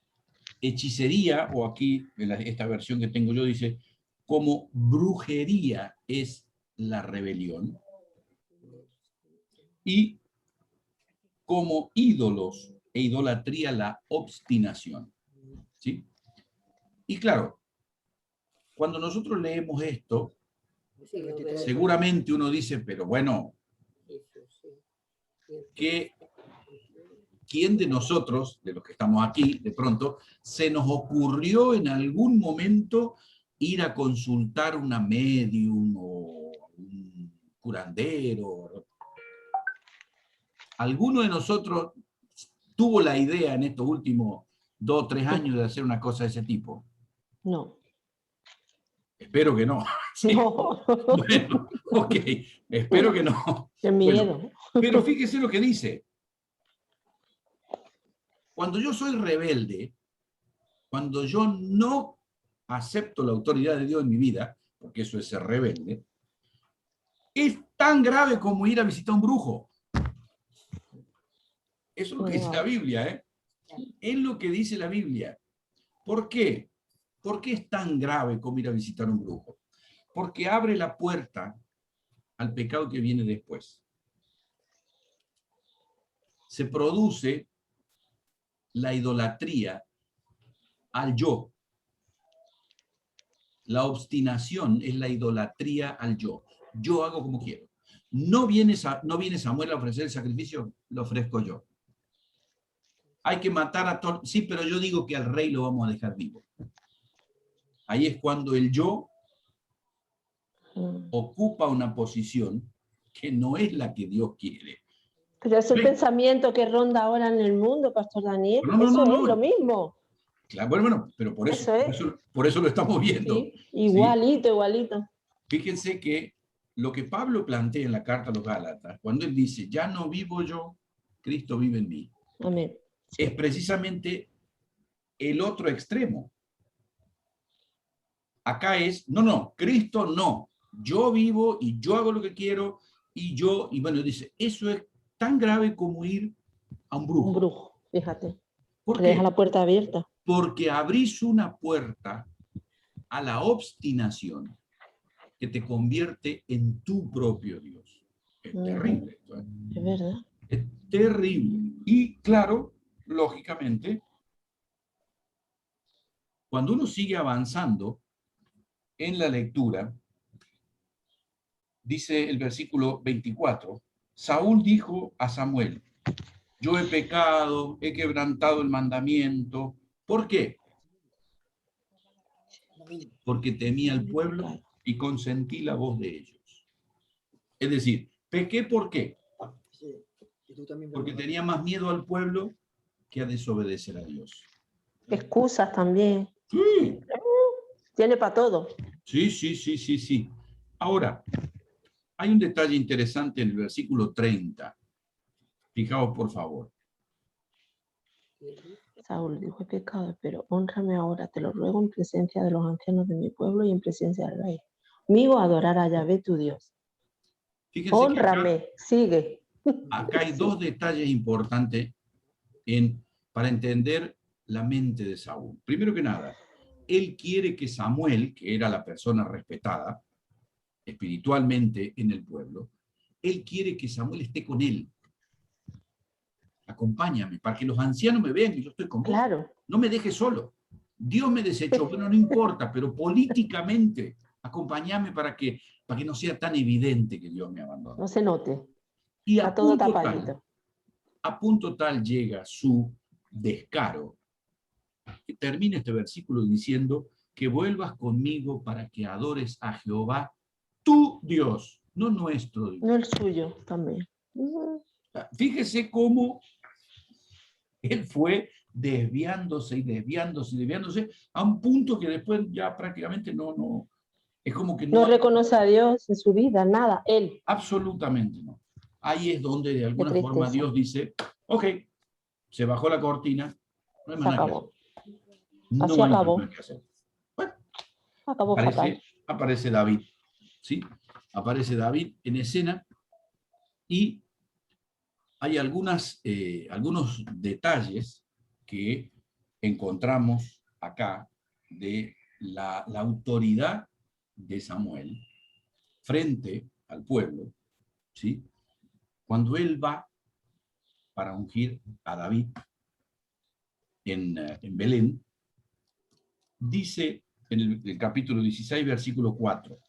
hechicería, o aquí en esta versión que tengo yo dice, como brujería es la rebelión, y como ídolos e idolatría la obstinación. ¿Sí? Y claro, cuando nosotros leemos esto, seguramente uno dice, pero bueno, ¿quién de nosotros, de los que estamos aquí, de pronto, se nos ocurrió en algún momento ir a consultar una medium o un curandero? ¿Alguno de nosotros tuvo la idea en estos últimos 2 o 3 años de hacer una cosa de ese tipo? No. Espero que no. Sí. No. Bueno, ok, espero que no. Qué miedo. Bueno, pero fíjese lo que dice. Cuando yo soy rebelde, cuando yo no acepto la autoridad de Dios en mi vida, porque eso es ser rebelde, es tan grave como ir a visitar a un brujo. Eso es lo que dice la Biblia, ¿eh? Es lo que dice la Biblia. ¿Por qué? ¿Por qué es tan grave como ir a visitar a un brujo? Porque abre la puerta al pecado que viene después. Se produce la idolatría al yo. La obstinación es la idolatría al yo. Yo hago como quiero. No viene Samuel a ofrecer el sacrificio, lo ofrezco yo. Hay que matar a todos. Sí, pero yo digo que al rey lo vamos a dejar vivo. Ahí es cuando el yo ocupa una posición que no es la que Dios quiere. Pero ese pensamiento que ronda ahora en el mundo, Pastor Daniel, eso es lo mismo. Claro, bueno, pero por eso lo estamos viendo. Sí, igualito, ¿sí? Igualito. Fíjense que lo que Pablo plantea en la carta a los Gálatas, cuando él dice, ya no vivo yo, Cristo vive en mí. Amén. Es precisamente el otro extremo. Acá es, no, Cristo no. Yo vivo y yo hago lo que quiero y bueno, dice, eso es tan grave como ir a un brujo. Un brujo, fíjate. ¿Por Le deja qué? la puerta abierta. Porque abrís una puerta a la obstinación que te convierte en tu propio Dios. Es terrible esto, ¿eh? Es verdad. Es terrible. Y claro, lógicamente, cuando uno sigue avanzando en la lectura, dice el versículo 24, Saúl dijo a Samuel, yo he pecado, he quebrantado el mandamiento. ¿Por qué? Porque temía al pueblo y consentí la voz de ellos. Es decir, pequé ¿por qué? Porque tenía más miedo al pueblo que a desobedecer a Dios. Excusas también. Sí. Tiene para todo. Sí. Ahora, hay un detalle interesante en el versículo 30. Fijaos, por favor. Saúl dijo, he pecado, pero honrame ahora, te lo ruego en presencia de los ancianos de mi pueblo y en presencia del rey. Migo adorar a Yahvé tu Dios. Fíjense Honrame, que sigue. acá hay dos detalles importantes para entender la mente de Saúl. Primero que nada, él quiere que Samuel, que era la persona respetada espiritualmente en el pueblo, él quiere que Samuel esté con él. Acompáñame, para que los ancianos me vean que yo estoy con vos. Claro. No me dejes solo. Dios me desechó, bueno, no importa, pero políticamente acompáñame para que no sea tan evidente que Dios me abandonó. No se note. Y Está todo tapadito. a punto tal llega su descaro, que termina este versículo diciendo que vuelvas conmigo para que adores a Jehová, tu Dios, no nuestro Dios. No el suyo también. Fíjese cómo él fue desviándose a un punto que después ya prácticamente no, es como que no reconoce a Dios en su vida, nada, él. Absolutamente no. Ahí es donde de alguna forma Dios dice, ok, se bajó la cortina, no hay más nada que hacer. Así acabó. Más que hacer. Bueno, acabó aparece David, ¿sí? Aparece David en escena y hay algunos detalles que encontramos acá de la autoridad de Samuel frente al pueblo, ¿sí? Cuando él va para ungir a David en Belén, dice en el capítulo 16, versículo 4,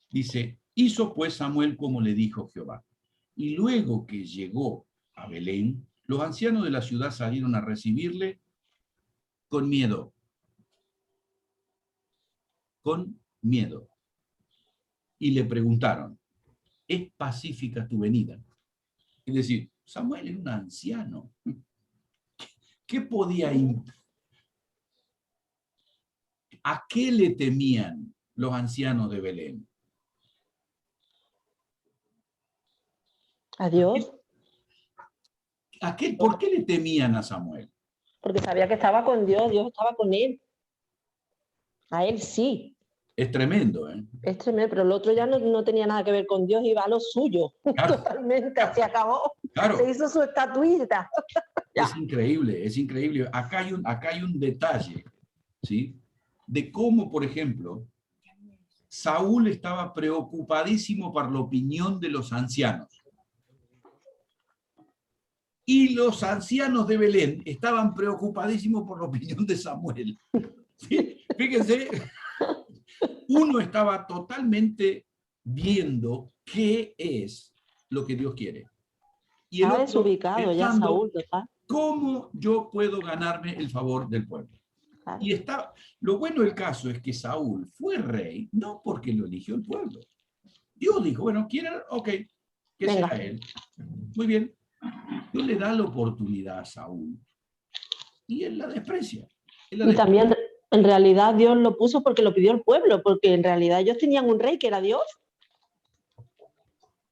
dice, hizo pues Samuel como le dijo Jehová. Y luego que llegó a Belén, los ancianos de la ciudad salieron a recibirle con miedo. Con miedo. Y le preguntaron, ¿es pacífica tu venida? Es decir, Samuel era un anciano. ¿Qué podía impedir? ¿A qué le temían los ancianos de Belén? ¿A Dios? ¿Por qué le temían a Samuel? Porque sabía que estaba con Dios, Dios estaba con él. A él sí. Es tremendo, ¿eh? Es tremendo, pero el otro ya no tenía nada que ver con Dios, iba a lo suyo. Claro. Totalmente, se acabó. Claro. Se hizo su estatuita. Es increíble, es increíble. Acá hay un detalle, ¿sí? De cómo, por ejemplo, Saúl estaba preocupadísimo por la opinión de los ancianos. Y los ancianos de Belén estaban preocupadísimos por la opinión de Samuel. ¿Sí? Fíjense, uno estaba totalmente viendo qué es lo que Dios quiere. Y el otro desubicado ya Saúl, total. ¿Cómo yo puedo ganarme el favor del pueblo? Claro. Y lo bueno del caso es que Saúl fue rey no porque lo eligió el pueblo. Dios dijo, bueno, ¿quieren? Ok, que sea él. Muy bien. Dios le da la oportunidad a Saúl y él la desprecia. Y también, en realidad, Dios lo puso porque lo pidió el pueblo, porque en realidad ellos tenían un rey que era Dios,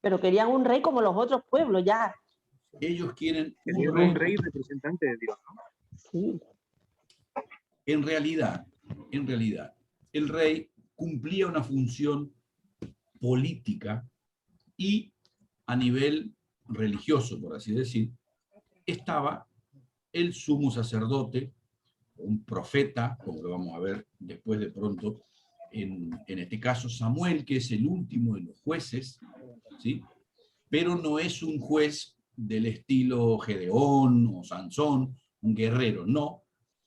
pero querían un rey como los otros pueblos, ya. Ellos quieren un rey representante de Dios, ¿no? Sí. En realidad, el rey cumplía una función política y a nivel religioso, por así decir, estaba el sumo sacerdote, un profeta, como lo vamos a ver después de pronto, en este caso Samuel, que es el último de los jueces, ¿sí? Pero no es un juez del estilo Gedeón o Sansón, un guerrero, no,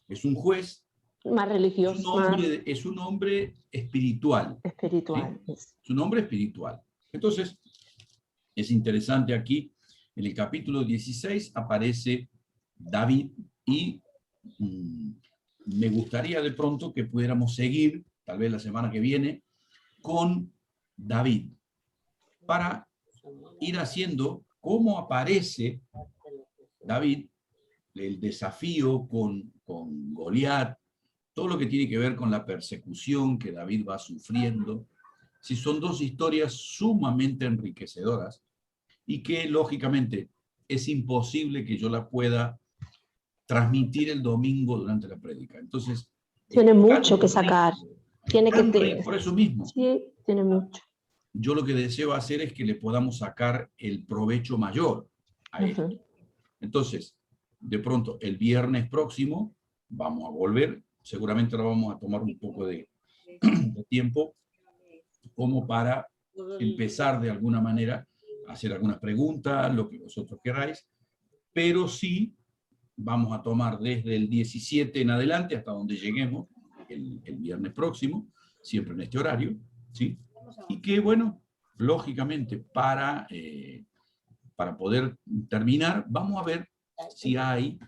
es un juez, Más religioso, es un hombre espiritual. espiritual. ¿Sí? Es un hombre espiritual. Entonces, es interesante aquí, en el capítulo 16 aparece David y me gustaría de pronto que pudiéramos seguir, tal vez la semana que viene, con David, para ir haciendo cómo aparece David, el desafío con Goliat, todo lo que tiene que ver con la persecución que David va sufriendo. Si son dos historias sumamente enriquecedoras y que, lógicamente, es imposible que yo la pueda transmitir el domingo durante la prédica. Entonces, tiene mucho que sacar. Tiene que por eso mismo. Sí, tiene mucho. Yo lo que deseo hacer es que le podamos sacar el provecho mayor a esto. Entonces, de pronto, el viernes próximo vamos a volver. Seguramente lo vamos a tomar un poco de tiempo como para empezar de alguna manera a hacer algunas preguntas, lo que vosotros queráis, pero sí vamos a tomar desde el 17 en adelante hasta donde lleguemos el viernes próximo, siempre en este horario, ¿sí? Y que, bueno, lógicamente, para poder terminar, vamos a ver si hay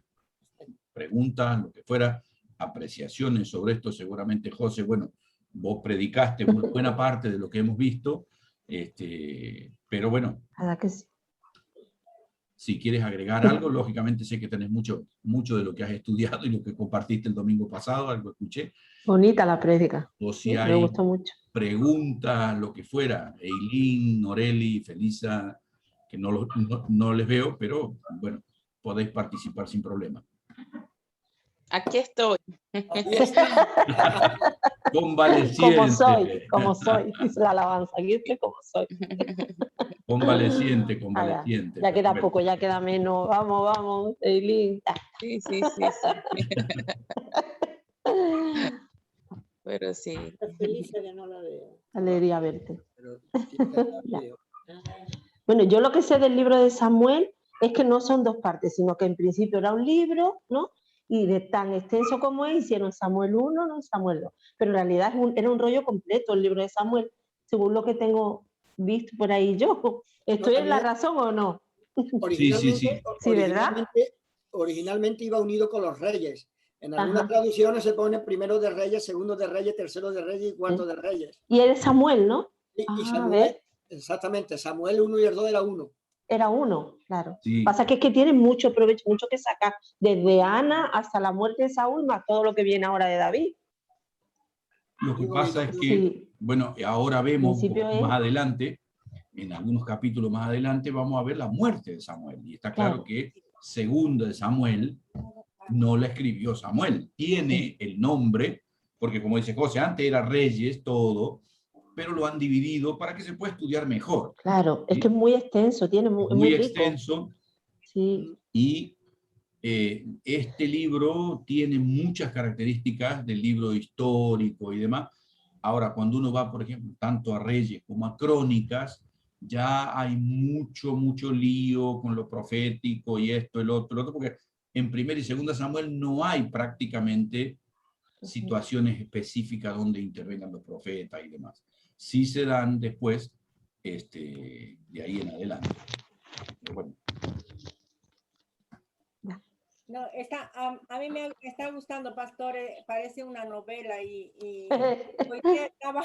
preguntas, lo que fuera, apreciaciones sobre esto. Seguramente, José, bueno, vos predicaste una buena parte de lo que hemos visto, pero bueno, que sí. Si quieres agregar algo, lógicamente sé que tenés mucho de lo que has estudiado y lo que compartiste el domingo pasado, algo escuché. Bonita la prédica. O si sí, hay me gustó mucho. Preguntas, lo que fuera, Eileen, Noreli, Felisa, que no les veo, pero bueno, podéis participar sin problema. Aquí estoy. Convaleciente. Como soy, dice la alabanza. Aquí estoy como soy. Convaleciente. Ya queda poco, ya queda menos. Vamos, Eileen. Sí. Pero sí. Felisa que no la veo. Alegría verte. Bueno, yo lo que sé del libro de Samuel es que no son dos partes, sino que en principio era un libro, ¿no? Y de tan extenso como es, hicieron Samuel 1, no Samuel 2. Pero en realidad era un rollo completo el libro de Samuel, según lo que tengo visto por ahí yo. ¿Estoy en la razón o no? Originalmente iba unido con los reyes. En algunas traducciones se pone primero de reyes, segundo de reyes, tercero de reyes y cuarto de reyes. Y eres Samuel, ¿no? Y Samuel, exactamente, Samuel 1 y el 2 era uno. Era uno, claro. Sí. Pasa que es que tiene mucho provecho, mucho que sacar, desde Ana hasta la muerte de Saúl, más todo lo que viene ahora de David. Lo que pasa es que, bueno, ahora vemos más adelante, en algunos capítulos más adelante, vamos a ver la muerte de Samuel. Y está claro que segunda de Samuel no la escribió Samuel. Tiene el nombre, porque como dice José, antes era reyes, todo, pero lo han dividido para que se pueda estudiar mejor. Claro, ¿sí? Es que es muy extenso, tiene muy extenso. Sí. Y este libro tiene muchas características del libro histórico y demás. Ahora, cuando uno va, por ejemplo, tanto a Reyes como a Crónicas, ya hay mucho lío con lo profético y esto, el otro, porque en Primera y Segunda Samuel no hay prácticamente situaciones específicas donde intervengan los profetas y demás. Sí se dan después, de ahí en adelante. Pero bueno. No, a mí me está gustando, Pastor, parece una novela y hoy día estaba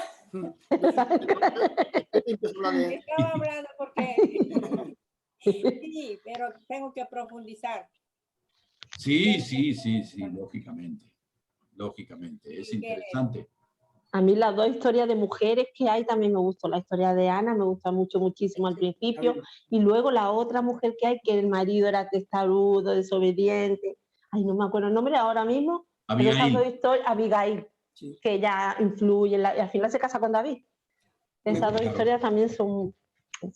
hablando porque sí, pero tengo que profundizar. Sí, lógicamente, es interesante. A mí las dos historias de mujeres que hay también me gustó. La historia de Ana me gusta muchísimo al principio. Y luego la otra mujer que hay, que el marido era testarudo, desobediente. Ay, no me acuerdo el nombre ahora mismo. Abigail. Abigail. Sí. que ella influye, y al final se casa con David. Esas dos historias también son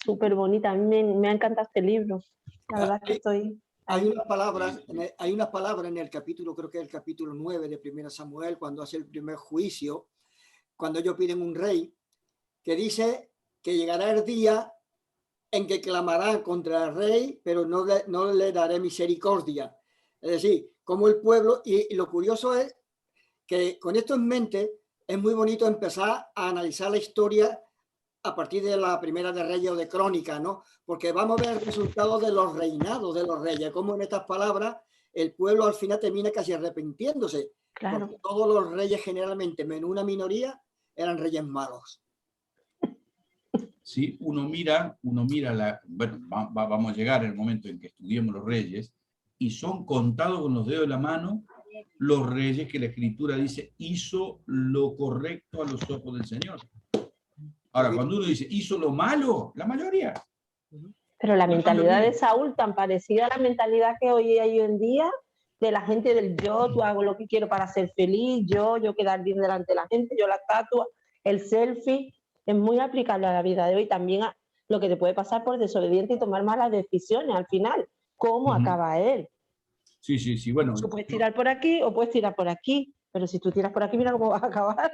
súper bonitas. A mí me ha encantado este libro. La verdad es que estoy... Hay unas palabras en el capítulo, creo que es el capítulo 9 de 1 Samuel, cuando hace el primer juicio, cuando ellos piden un rey, que dice que llegará el día en que clamarán contra el rey, pero no le daré misericordia. Es decir, como el pueblo, y lo curioso es que con esto en mente es muy bonito empezar a analizar la historia a partir de la primera de Reyes o de Crónicas, ¿no? Porque vamos a ver el resultado de los reinados de los reyes, como en estas palabras el pueblo al final termina casi arrepintiéndose. Claro. Porque todos los reyes generalmente, menos una minoría, eran reyes malos. ¿Sí? Uno mira bueno, vamos a llegar en el momento en que estudiemos los reyes, y son contados con los dedos de la mano los reyes que la Escritura dice hizo lo correcto a los ojos del Señor. Ahora, cuando uno dice hizo lo malo, la mayoría. Pero la mentalidad de Saúl, tan parecida a la mentalidad que hoy hay en día, de la gente del yo hago lo que quiero para ser feliz, yo quedar bien delante de la gente, yo la estatua, el selfie, es muy aplicable a la vida de hoy. También a lo que te puede pasar por desobediente y tomar malas decisiones al final. ¿Cómo acaba él? Sí, bueno. Tú puedes tirar por aquí o puedes tirar por aquí, pero si tú tiras por aquí, mira cómo vas a acabar.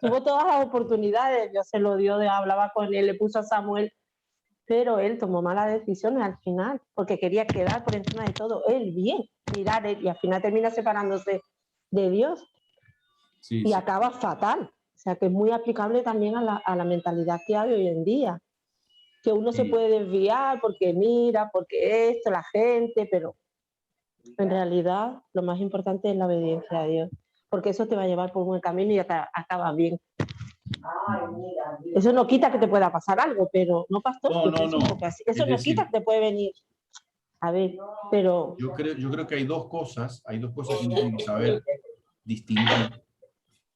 Tuvo todas las oportunidades, Dios se lo dio, hablaba con él, le puso a Samuel, pero él tomó malas decisiones al final, porque quería quedar por encima de todo, él bien, mirar él, y al final termina separándose de Dios y acaba fatal. O sea que es muy aplicable también a la mentalidad que hay hoy en día, que uno se puede desviar porque mira, porque esto, la gente, pero en realidad lo más importante es la obediencia a Dios, porque eso te va a llevar por un buen camino y acaba bien. Eso no quita que te pueda pasar algo, pero no, pastor. No. Eso no quita que te puede venir. A ver, pero... Yo creo que hay dos cosas que uno tiene que saber distinguir.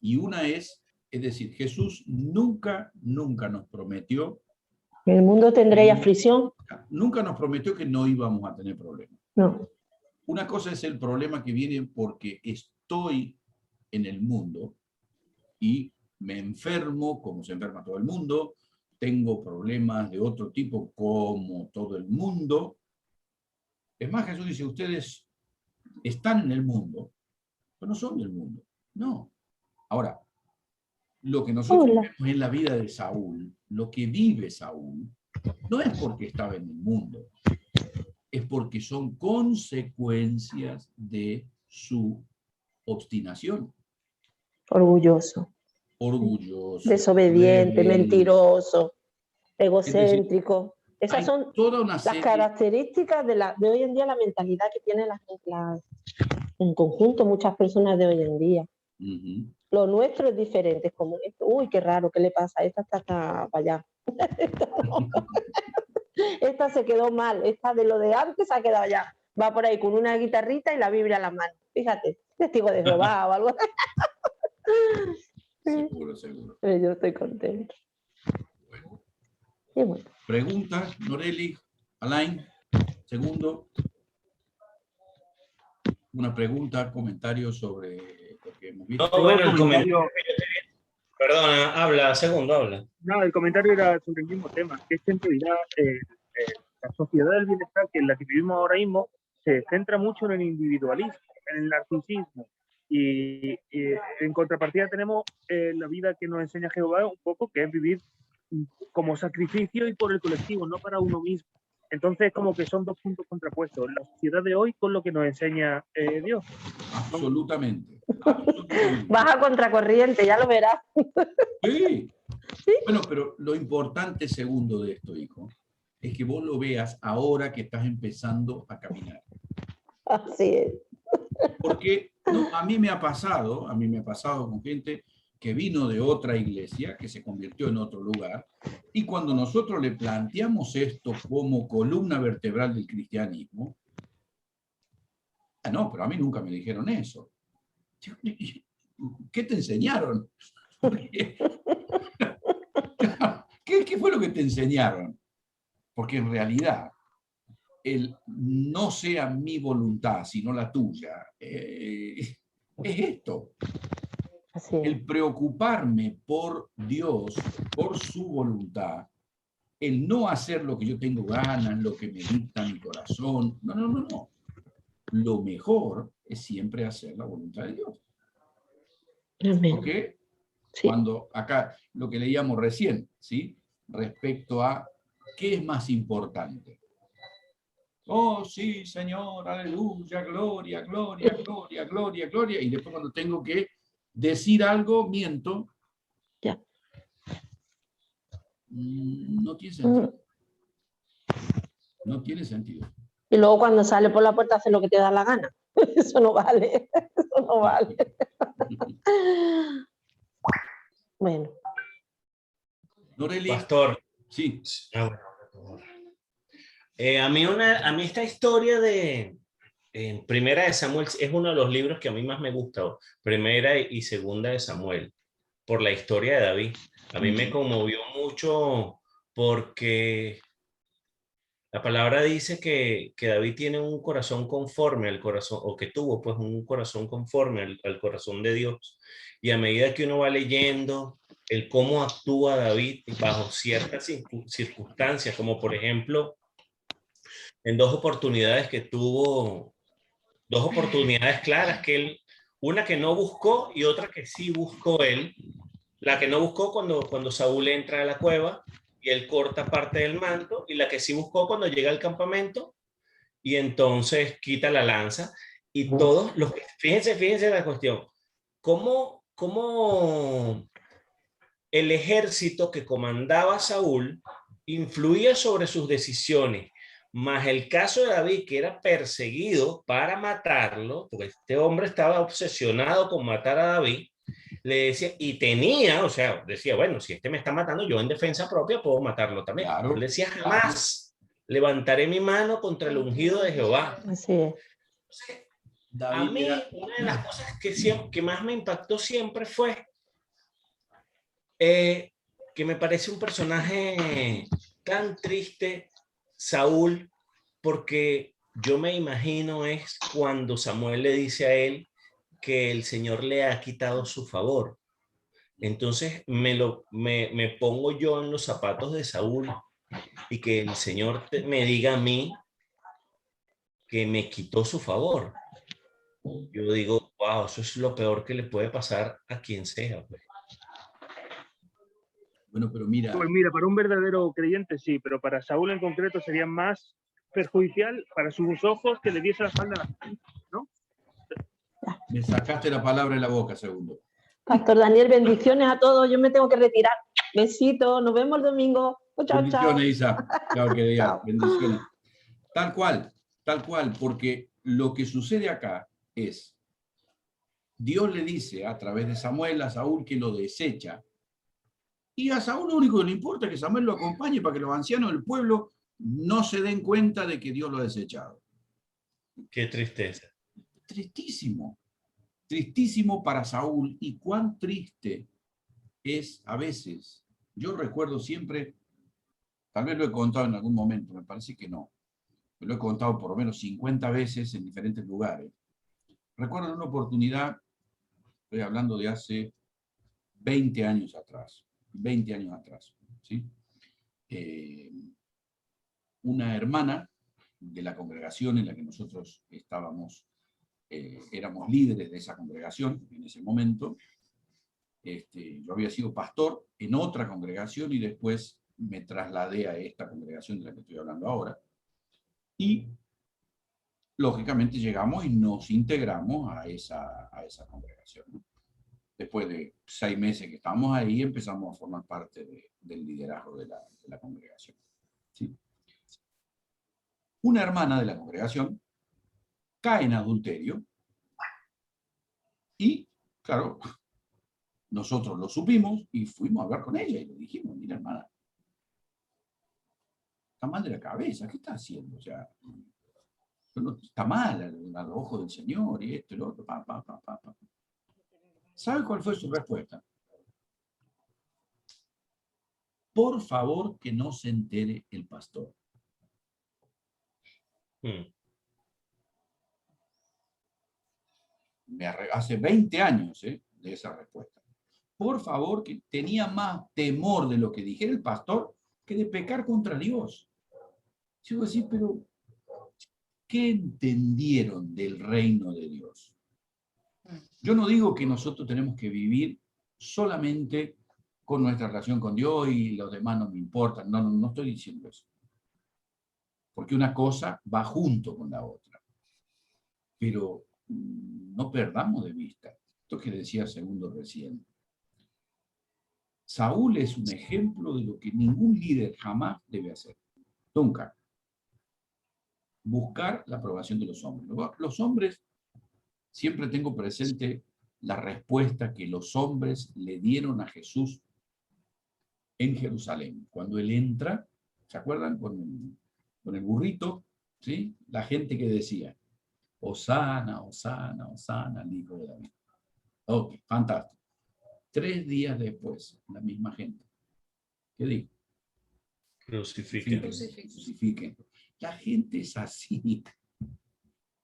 Y una es decir, Jesús nunca nos prometió... En el mundo tendréis aflicción. Nunca nos prometió que no íbamos a tener problemas. No. Una cosa es el problema que viene porque estoy en el mundo y me enfermo como se enferma todo el mundo, tengo problemas de otro tipo como todo el mundo. Es más, Jesús dice, ustedes están en el mundo, pero no son del mundo. No. Ahora, lo que nosotros vemos en la vida de Saúl, lo que vive Saúl, no es porque estaba en el mundo, es porque son consecuencias de su obstinación. Orgulloso. Desobediente, rebelde, mentiroso, egocéntrico. Esas son toda una las características de hoy en día, la mentalidad que tienen en conjunto muchas personas de hoy en día. Lo nuestro es diferente, es como esto, uy, qué raro, ¿qué le pasa? Esta está para allá. Esta se quedó mal, esta de lo de antes se ha quedado allá. Va por ahí con una guitarrita y la Biblia a la mano. Fíjate, testigo de Jehová o algo. Seguro. Pero yo estoy contento. Bueno. Preguntas, Noreli, Alain, segundo. Una pregunta, comentario sobre lo que hemos visto. No, bueno, el comentario... Perdona, habla. No, el comentario era sobre el mismo tema, que es que en realidad la sociedad del bienestar que en la que vivimos ahora mismo se centra mucho en el individualismo, en el narcisismo, y en contrapartida tenemos la vida que nos enseña Jehová un poco, que es vivir como sacrificio y por el colectivo, no para uno mismo. Entonces, como que son dos puntos contrapuestos, la sociedad de hoy con lo que nos enseña Dios. Absolutamente. Vas a contracorriente, ya lo verás. Sí. Bueno, pero lo importante, segundo, de esto, hijo, es que vos lo veas ahora que estás empezando a caminar. Así es. Porque a mí me ha pasado con gente que vino de otra iglesia, que se convirtió en otro lugar, y cuando nosotros le planteamos esto como columna vertebral del cristianismo, no, pero a mí nunca me dijeron eso. ¿Qué te enseñaron? ¿Qué fue lo que te enseñaron? Porque en realidad, el no sea mi voluntad, sino la tuya, es esto. Así es. El preocuparme por Dios, por su voluntad, el no hacer lo que yo tengo ganas, lo que me dicta mi corazón. No, no, no, no. Lo mejor es siempre hacer la voluntad de Dios. Amén. Porque Sí. cuando acá, lo que leíamos recién, ¿sí? Respecto a qué es más importante. Oh, sí, Señor, aleluya, gloria, gloria, gloria, gloria, gloria. Y después cuando tengo que decir algo, miento. Ya. No tiene sentido. No tiene sentido. Y luego cuando sale por la puerta hace lo que te da la gana. Eso no vale. Eso no vale. Bueno. Noreli. Pastor. Sí. Ah, bueno. A mí esta historia de Primera de Samuel es uno de los libros que a mí más me gusta, Primera y Segunda de Samuel, por la historia de David. A mí me conmovió mucho porque la palabra dice que David tiene un corazón conforme al corazón, o que tuvo pues un corazón conforme al corazón de Dios. Y a medida que uno va leyendo el cómo actúa David bajo ciertas circunstancias, como por ejemplo, en dos oportunidades que tuvo, dos oportunidades claras que él, una que no buscó y otra que sí buscó él. La que no buscó cuando Saúl entra a la cueva y él corta parte del manto, y la que sí buscó cuando llega al campamento y entonces quita la lanza. Y todos los que, fíjense la cuestión, cómo el ejército que comandaba Saúl influía sobre sus decisiones, más el caso de David, que era perseguido para matarlo, porque este hombre estaba obsesionado con matar a David. Le decía, y tenía, o sea, decía, bueno, si este me está matando, yo en defensa propia puedo matarlo también. Claro. Él decía, jamás levantaré mi mano contra el ungido de Jehová. Así es. Entonces, David, a mí, una de las cosas que más me impactó siempre fue que me parece un personaje tan triste, Saúl, porque yo me imagino es cuando Samuel le dice a él que el Señor le ha quitado su favor. Entonces me pongo yo en los zapatos de Saúl y que el Señor me diga a mí que me quitó su favor. Yo digo, wow, eso es lo peor que le puede pasar a quien sea. Pues. Bueno, pero mira. Pues mira, para un verdadero creyente sí, pero para Saúl en concreto sería más perjudicial para sus ojos que le diese la espalda a la gente, ¿no? Me sacaste la palabra en la boca, segundo. Pastor Daniel, bendiciones a todos. Yo me tengo que retirar. Besitos, nos vemos el domingo. Chao, Bendiciones, chao. Isa. Chao, querida. Chao. Bendiciones. Tal cual, porque lo que sucede acá es, Dios le dice a través de Samuel a Saúl que lo desecha, y a Saúl lo único que le importa es que Samuel lo acompañe para que los ancianos del pueblo no se den cuenta de que Dios lo ha desechado. Qué tristeza. Tristísimo. Tristísimo para Saúl, y cuán triste es a veces. Yo recuerdo siempre, tal vez lo he contado en algún momento, me parece que no, lo he contado por lo menos 50 veces en diferentes lugares. Recuerdo una oportunidad, estoy hablando de hace 20 años atrás, ¿sí? Una hermana de la congregación en la que nosotros estábamos, éramos líderes de esa congregación en ese momento. Yo había sido pastor en otra congregación y después me trasladé a esta congregación de la que estoy hablando ahora. Y lógicamente llegamos y nos integramos a esa congregación, ¿no? Después de 6 meses que estábamos ahí, empezamos a formar parte del liderazgo de la congregación, ¿sí? Una hermana de la congregación cae en adulterio y, claro, nosotros lo supimos y fuimos a hablar con ella y le dijimos, mira, hermana, está mal de la cabeza, ¿qué está haciendo? O sea, está mal a los ojos del Señor y esto y lo otro, ¿Sabe cuál fue su respuesta? Por favor, que no se entere el pastor. Hace 20 años, de esa respuesta. Por favor, que tenía más temor de lo que dijera el pastor que de pecar contra Dios. Yo voy a decir, pero ¿qué entendieron del reino de Dios? Yo no digo que nosotros tenemos que vivir solamente con nuestra relación con Dios y los demás no me importan. No estoy diciendo eso. Porque una cosa va junto con la otra. Pero no perdamos de vista esto que decía Segundo recién. Saúl es un ejemplo de lo que ningún líder jamás debe hacer. Nunca. Buscar la aprobación de los hombres. Los hombres, siempre tengo presente la respuesta que los hombres le dieron a Jesús en Jerusalén. Cuando él entra, ¿se acuerdan? Con el burrito, ¿sí? La gente que decía, Hosana, Hosana, Hosana, al hijo de David. Ok, fantástico. 3 días después, la misma gente. ¿Qué dijo? Crucifiquen. Crucifiquen. La gente es así.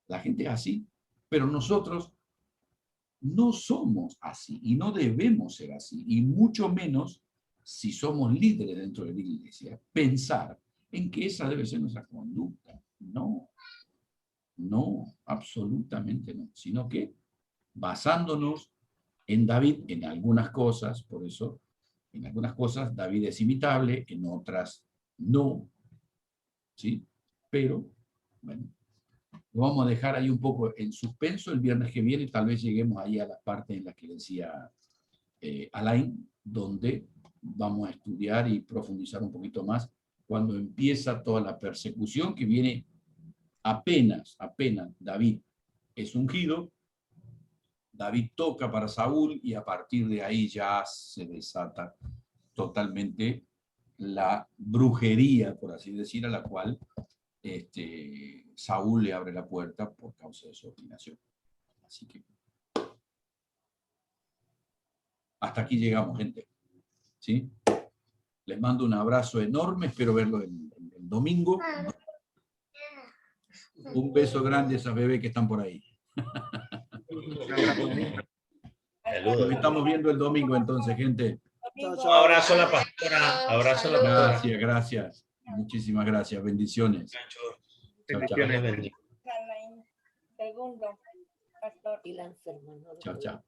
La gente es así. Pero nosotros no somos así y no debemos ser así. Y mucho menos, si somos líderes dentro de la iglesia, pensar en que esa debe ser nuestra conducta. No. No, absolutamente no. Sino que basándonos en David, en algunas cosas, por eso, en algunas cosas David es imitable, en otras no, ¿sí? Pero, bueno, lo vamos a dejar ahí un poco en suspenso el viernes que viene, tal vez lleguemos ahí a la parte en la que decía Alain, donde vamos a estudiar y profundizar un poquito más cuando empieza toda la persecución que viene apenas David es ungido. David toca para Saúl y a partir de ahí ya se desata totalmente la brujería, por así decir, a la cual Saúl le abre la puerta por causa de su obstinación. Así que hasta aquí llegamos, gente. ¿Sí? Les mando un abrazo enorme, espero verlo el domingo. Un beso grande a esas bebés que están por ahí. Nos estamos viendo el domingo entonces, gente. Un abrazo a la pastora. Abrazo a la pastora. Gracias, gracias. Muchísimas gracias. Bendiciones. Chao, chao. Bendiciones. Segundo, pastor. Y la enferma, ¿no? Chao, chao.